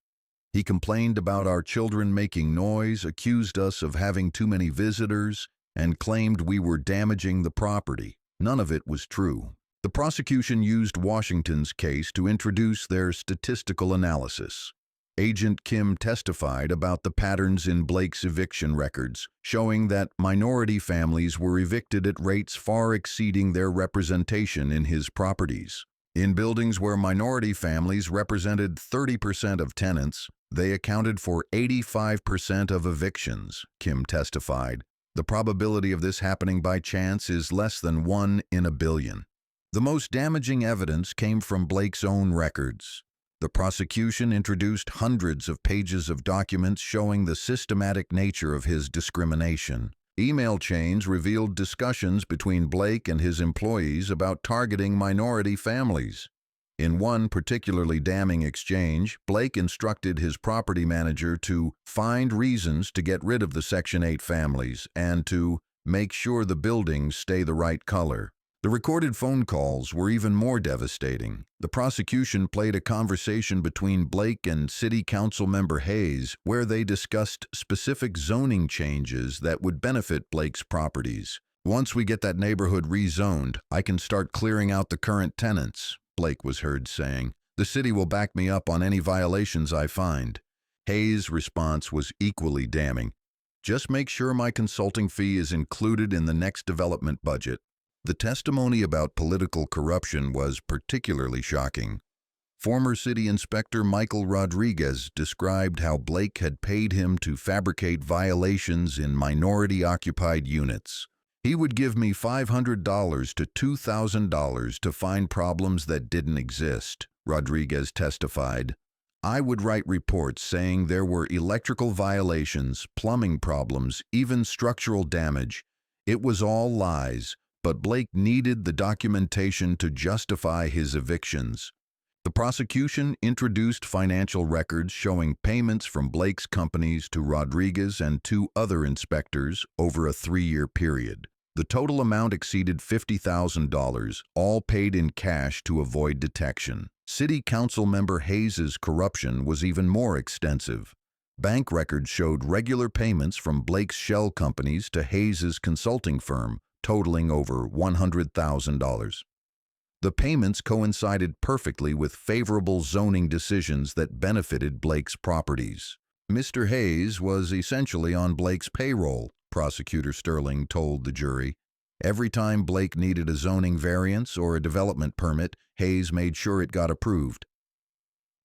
He complained about our children making noise, accused us of having too many visitors, and claimed we were damaging the property. None of it was true." The prosecution used Washington's case to introduce their statistical analysis. Agent Kim testified about the patterns in Blake's eviction records, showing that minority families were evicted at rates far exceeding their representation in his properties. In buildings where minority families represented 30% of tenants, they accounted for 85% of evictions, Kim testified. "The probability of this happening by chance is less than 1 in a billion." The most damaging evidence came from Blake's own records. The prosecution introduced hundreds of pages of documents showing the systematic nature of his discrimination. Email chains revealed discussions between Blake and his employees about targeting minority families. In one particularly damning exchange, Blake instructed his property manager to find reasons to get rid of the Section 8 families and to make sure the buildings stay the right color. The recorded phone calls were even more devastating. The prosecution played a conversation between Blake and City Council member Hayes where they discussed specific zoning changes that would benefit Blake's properties. "Once we get that neighborhood rezoned, I can start clearing out the current tenants," Blake was heard saying. "The city will back me up on any violations I find." Hayes' response was equally damning. "Just make sure my consulting fee is included in the next development budget." The testimony about political corruption was particularly shocking. Former city inspector Michael Rodriguez described how Blake had paid him to fabricate violations in minority-occupied units. "He would give me $500 to $2,000 to find problems that didn't exist," Rodriguez testified. "I would write reports saying there were electrical violations, plumbing problems, even structural damage. It was all lies. But Blake needed the documentation to justify his evictions." The prosecution introduced financial records showing payments from Blake's companies to Rodriguez and two other inspectors over a 3-year period. The total amount exceeded $50,000, all paid in cash to avoid detection. City Council member Hayes' corruption was even more extensive. Bank records showed regular payments from Blake's shell companies to Hayes' consulting firm, totaling over $100,000. The payments coincided perfectly with favorable zoning decisions that benefited Blake's properties. Mr. Hayes was essentially on Blake's payroll, Prosecutor Sterling told the jury. Every time Blake needed a zoning variance or a development permit, Hayes made sure it got approved.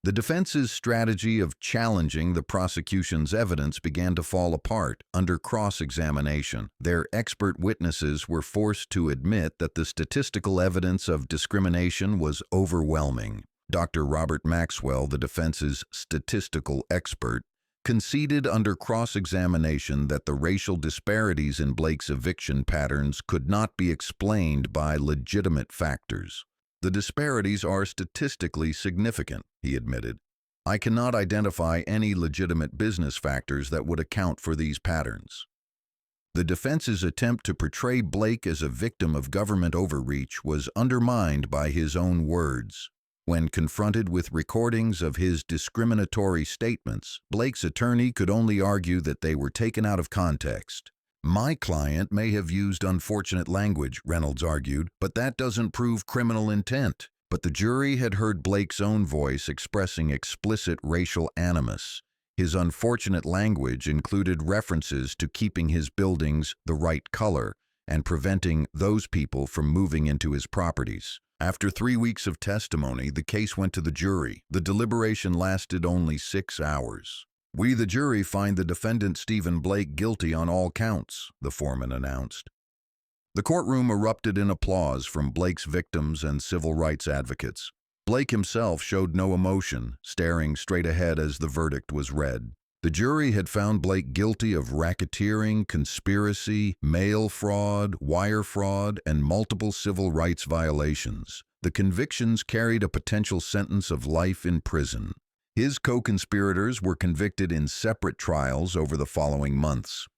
The defense's strategy of challenging the prosecution's evidence began to fall apart under cross-examination. Their expert witnesses were forced to admit that the statistical evidence of discrimination was overwhelming. Dr. Robert Maxwell, the defense's statistical expert, conceded under cross-examination that the racial disparities in Blake's eviction patterns could not be explained by legitimate factors. "The disparities are statistically significant," he admitted. "I cannot identify any legitimate business factors that would account for these patterns." The defense's attempt to portray Blake as a victim of government overreach was undermined by his own words. When confronted with recordings of his discriminatory statements, Blake's attorney could only argue that they were taken out of context. "My client may have used unfortunate language," Reynolds argued, "but that doesn't prove criminal intent." But the jury had heard Blake's own voice expressing explicit racial animus. His unfortunate language included references to keeping his buildings the right color and preventing those people from moving into his properties. After 3 weeks of testimony, the case went to the jury. The deliberation lasted only 6 hours. "We, the jury, find the defendant Stephen Blake guilty on all counts," the foreman announced. The courtroom erupted in applause from Blake's victims and civil rights advocates. Blake himself showed no emotion, staring straight ahead as the verdict was read. The jury had found Blake guilty of racketeering, conspiracy, mail fraud, wire fraud, and multiple civil rights violations. The convictions carried a potential sentence of life in prison. His co-conspirators were convicted in separate trials over the following months.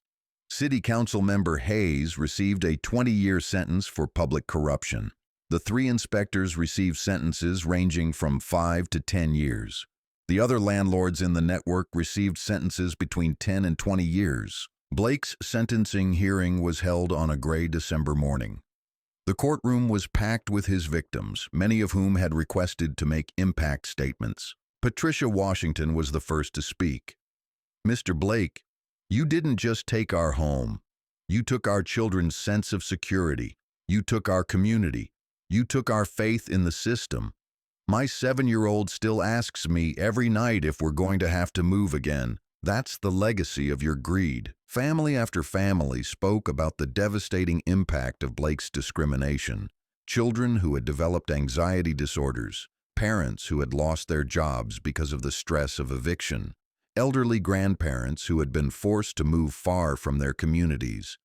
City Council member Hayes received a 20-year sentence for public corruption. The 3 inspectors received sentences ranging from 5 to 10 years. The other landlords in the network received sentences between 10 and 20 years. Blake's sentencing hearing was held on a gray December morning. The courtroom was packed with his victims, many of whom had requested to make impact statements. Patricia Washington was the first to speak. "Mr. Blake, you didn't just take our home. You took our children's sense of security. You took our community. You took our faith in the system. My 7-year-old still asks me every night if we're going to have to move again. That's the legacy of your greed." Family after family spoke about the devastating impact of Blake's discrimination. Children who had developed anxiety disorders, parents who had lost their jobs because of the stress of eviction, elderly grandparents who had been forced to move far from their communities.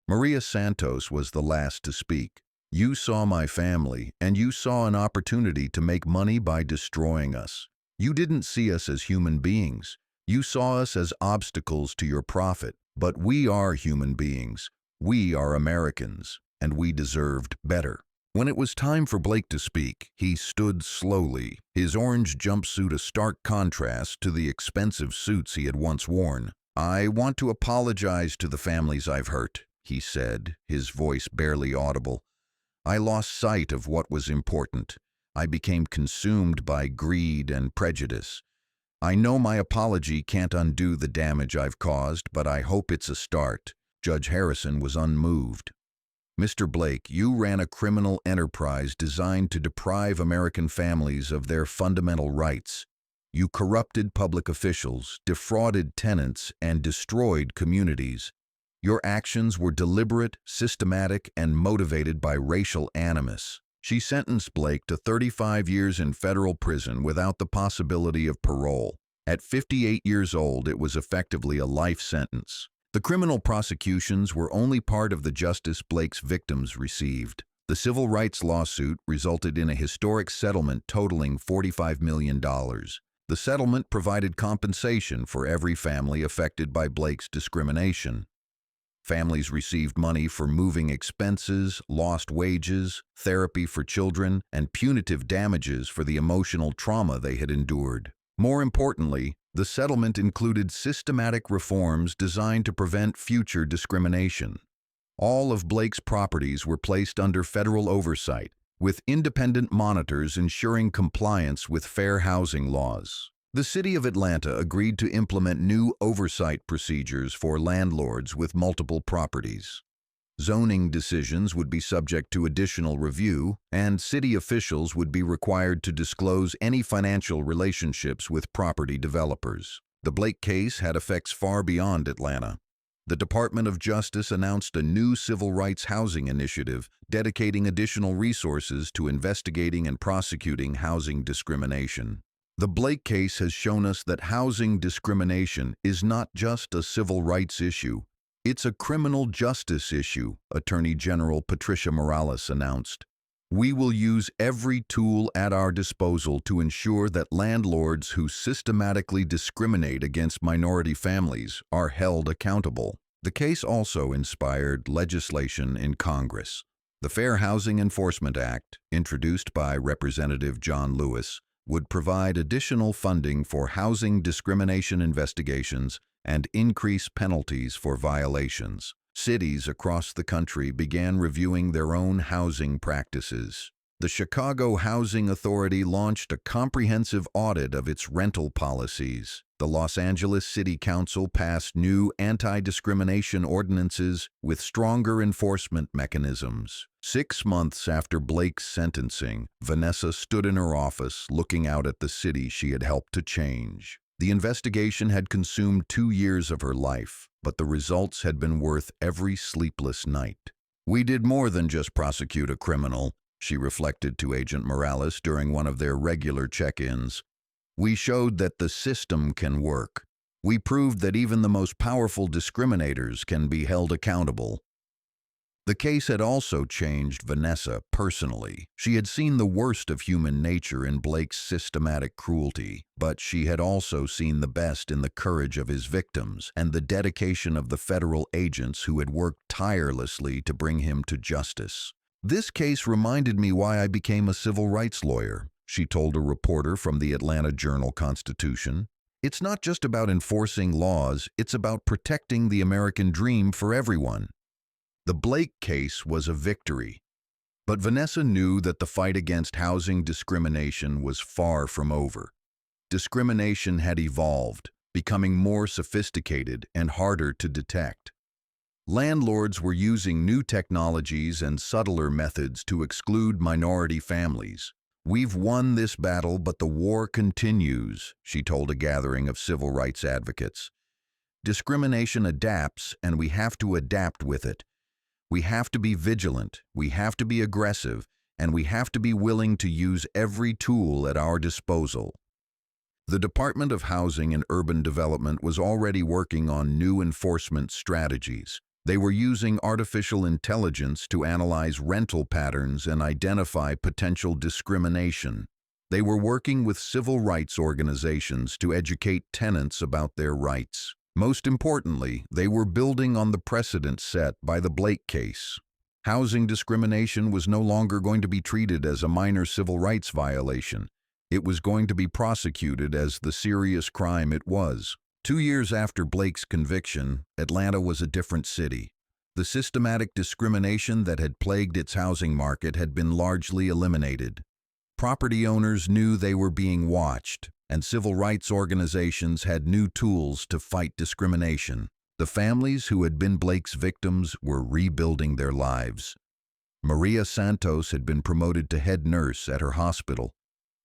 Maria Santos was the last to speak. "You saw my family, and you saw an opportunity to make money by destroying us. You didn't see us as human beings. You saw us as obstacles to your profit. But we are human beings. We are Americans, and we deserved better." When it was time for Blake to speak, he stood slowly, his orange jumpsuit a stark contrast to the expensive suits he had once worn. "I want to apologize to the families I've hurt," he said, his voice barely audible. "I lost sight of what was important. I became consumed by greed and prejudice. I know my apology can't undo the damage I've caused, but I hope it's a start." Judge Harrison was unmoved. "Mr. Blake, you ran a criminal enterprise designed to deprive American families of their fundamental rights. You corrupted public officials, defrauded tenants, and destroyed communities. Your actions were deliberate, systematic, and motivated by racial animus." She sentenced Blake to 35 years in federal prison without the possibility of parole. At 58 years old, it was effectively a life sentence. The criminal prosecutions were only part of the justice Blake's victims received. The civil rights lawsuit resulted in a historic settlement totaling $45 million. The settlement provided compensation for every family affected by Blake's discrimination. Families received money for moving expenses, lost wages, therapy for children, and punitive damages for the emotional trauma they had endured. More importantly, the settlement included systematic reforms designed to prevent future discrimination. All of Blake's properties were placed under federal oversight, with independent monitors ensuring compliance with fair housing laws. The City of Atlanta agreed to implement new oversight procedures for landlords with multiple properties. Zoning decisions would be subject to additional review, and city officials would be required to disclose any financial relationships with property developers. The Blake case had effects far beyond Atlanta. The Department of Justice announced a new civil rights housing initiative dedicating additional resources to investigating and prosecuting housing discrimination. The Blake case has shown us that housing discrimination is not just a civil rights issue. It's a criminal justice issue, Attorney General Patricia Morales announced. "We will use every tool at our disposal to ensure that landlords who systematically discriminate against minority families are held accountable." The case also inspired legislation in Congress. The Fair Housing Enforcement Act, introduced by Representative John Lewis, would provide additional funding for housing discrimination investigations and increase penalties for violations. Cities across the country began reviewing their own housing practices. The Chicago Housing Authority launched a comprehensive audit of its rental policies. The Los Angeles City Council passed new anti-discrimination ordinances with stronger enforcement mechanisms. 6 months after Blake's sentencing, Vanessa stood in her office looking out at the city she had helped to change. The investigation had consumed 2 years of her life, but the results had been worth every sleepless night. "We did more than just prosecute a criminal," she reflected to Agent Morales during one of their regular check-ins. "We showed that the system can work. We proved that even the most powerful discriminators can be held accountable." The case had also changed Vanessa personally. She had seen the worst of human nature in Blake's systematic cruelty, but she had also seen the best in the courage of his victims and the dedication of the federal agents who had worked tirelessly to bring him to justice. "This case reminded me why I became a civil rights lawyer," she told a reporter from the Atlanta Journal-Constitution. "It's not just about enforcing laws, it's about protecting the American dream for everyone." The Blake case was a victory, but Vanessa knew that the fight against housing discrimination was far from over. Discrimination had evolved, becoming more sophisticated and harder to detect. Landlords were using new technologies and subtler methods to exclude minority families. "We've won this battle, but the war continues," she told a gathering of civil rights advocates. "Discrimination adapts, and we have to adapt with it. We have to be vigilant, we have to be aggressive, and we have to be willing to use every tool at our disposal." The Department of Housing and Urban Development was already working on new enforcement strategies. They were using artificial intelligence to analyze rental patterns and identify potential discrimination. They were working with civil rights organizations to educate tenants about their rights. Most importantly, they were building on the precedent set by the Blake case. Housing discrimination was no longer going to be treated as a minor civil rights violation. It was going to be prosecuted as the serious crime it was. 2 years after Blake's conviction, Atlanta was a different city. The systematic discrimination that had plagued its housing market had been largely eliminated. Property owners knew they were being watched, and civil rights organizations had new tools to fight discrimination. The families who had been Blake's victims were rebuilding their lives. Maria Santos had been promoted to head nurse at her hospital.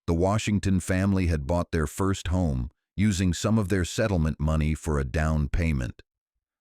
The Washington family had bought their first home, using some of their settlement money for a down payment.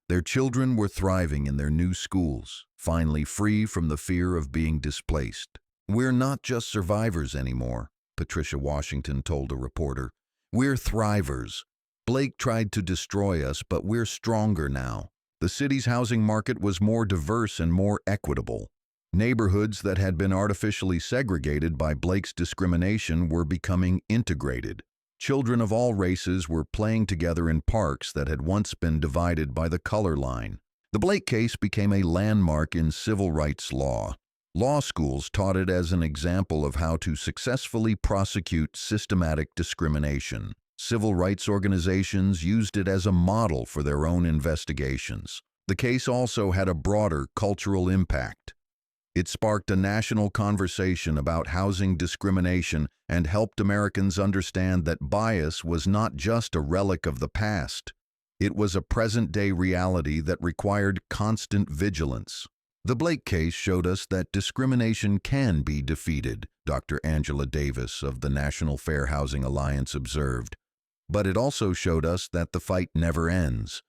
Their children were thriving in their new schools, finally free from the fear of being displaced. "We're not just survivors anymore," Patricia Washington told a reporter. "We're thrivers. Blake tried to destroy us, but we're stronger now." The city's housing market was more diverse and more equitable. Neighborhoods that had been artificially segregated by Blake's discrimination were becoming integrated. Children of all races were playing together in parks that had once been divided by the color line. The Blake case became a landmark in civil rights law. Law schools taught it as an example of how to successfully prosecute systematic discrimination. Civil rights organizations used it as a model for their own investigations. The case also had a broader cultural impact. It sparked a national conversation about housing discrimination and helped Americans understand that bias was not just a relic of the past. It was a present-day reality that required constant vigilance. The Blake case showed us that discrimination can be defeated, Dr. Angela Davis of the National Fair Housing Alliance observed. But it also showed us that the fight never ends.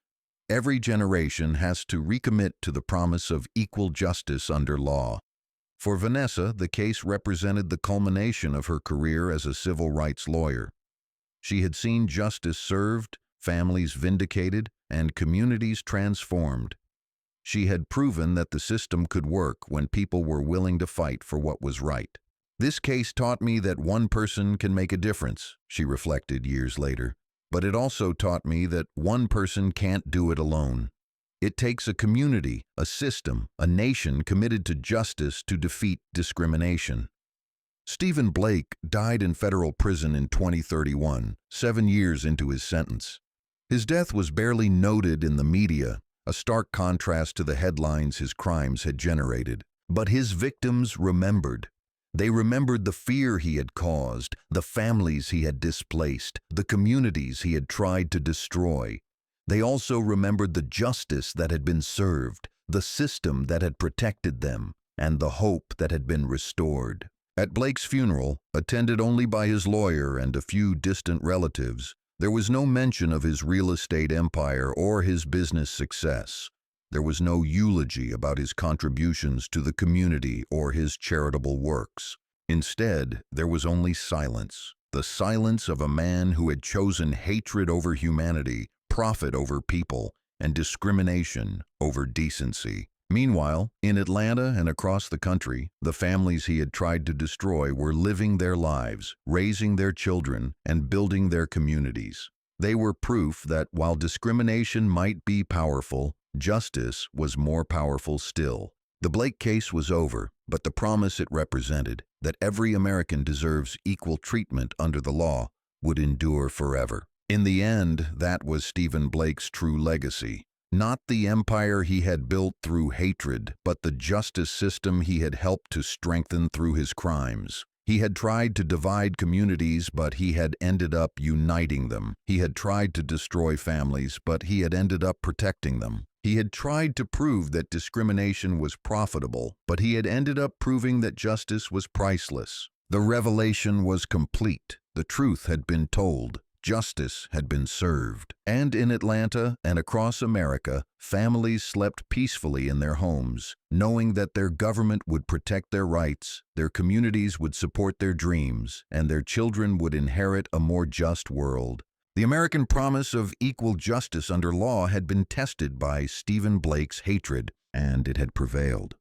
Every generation has to recommit to the promise of equal justice under law. For Vanessa, the case represented the culmination of her career as a civil rights lawyer. She had seen justice served, families vindicated, and communities transformed. She had proven that the system could work when people were willing to fight for what was right. "This case taught me that one person can make a difference," she reflected years later. "But it also taught me that one person can't do it alone. It takes a community, a system, a nation committed to justice to defeat discrimination." Stephen Blake died in federal prison in 2031, 7 years into his sentence. His death was barely noted in the media, a stark contrast to the headlines his crimes had generated. But his victims remembered. They remembered the fear he had caused, the families he had displaced, the communities he had tried to destroy. They also remembered the justice that had been served, the system that had protected them, and the hope that had been restored. At Blake's funeral, attended only by his lawyer and a few distant relatives, there was no mention of his real estate empire or his business success. There was no eulogy about his contributions to the community or his charitable works. Instead, there was only silence, the silence of a man who had chosen hatred over humanity, profit over people, and discrimination over decency. Meanwhile, in Atlanta and across the country, the families he had tried to destroy were living their lives, raising their children, and building their communities. They were proof that while discrimination might be powerful, justice was more powerful still. The Blake case was over, but the promise it represented, that every American deserves equal treatment under the law, would endure forever. In the end, that was Stephen Blake's true legacy. Not the empire he had built through hatred, but the justice system he had helped to strengthen through his crimes. He had tried to divide communities, but he had ended up uniting them. He had tried to destroy families, but he had ended up protecting them. He had tried to prove that discrimination was profitable, but he had ended up proving that justice was priceless. The revelation was complete. The truth had been told. Justice had been served. And in Atlanta and across America, families slept peacefully in their homes, knowing that their government would protect their rights, their communities would support their dreams, and their children would inherit a more just world. The American promise of equal justice under law had been tested by Stephen Blake's hatred, and it had prevailed.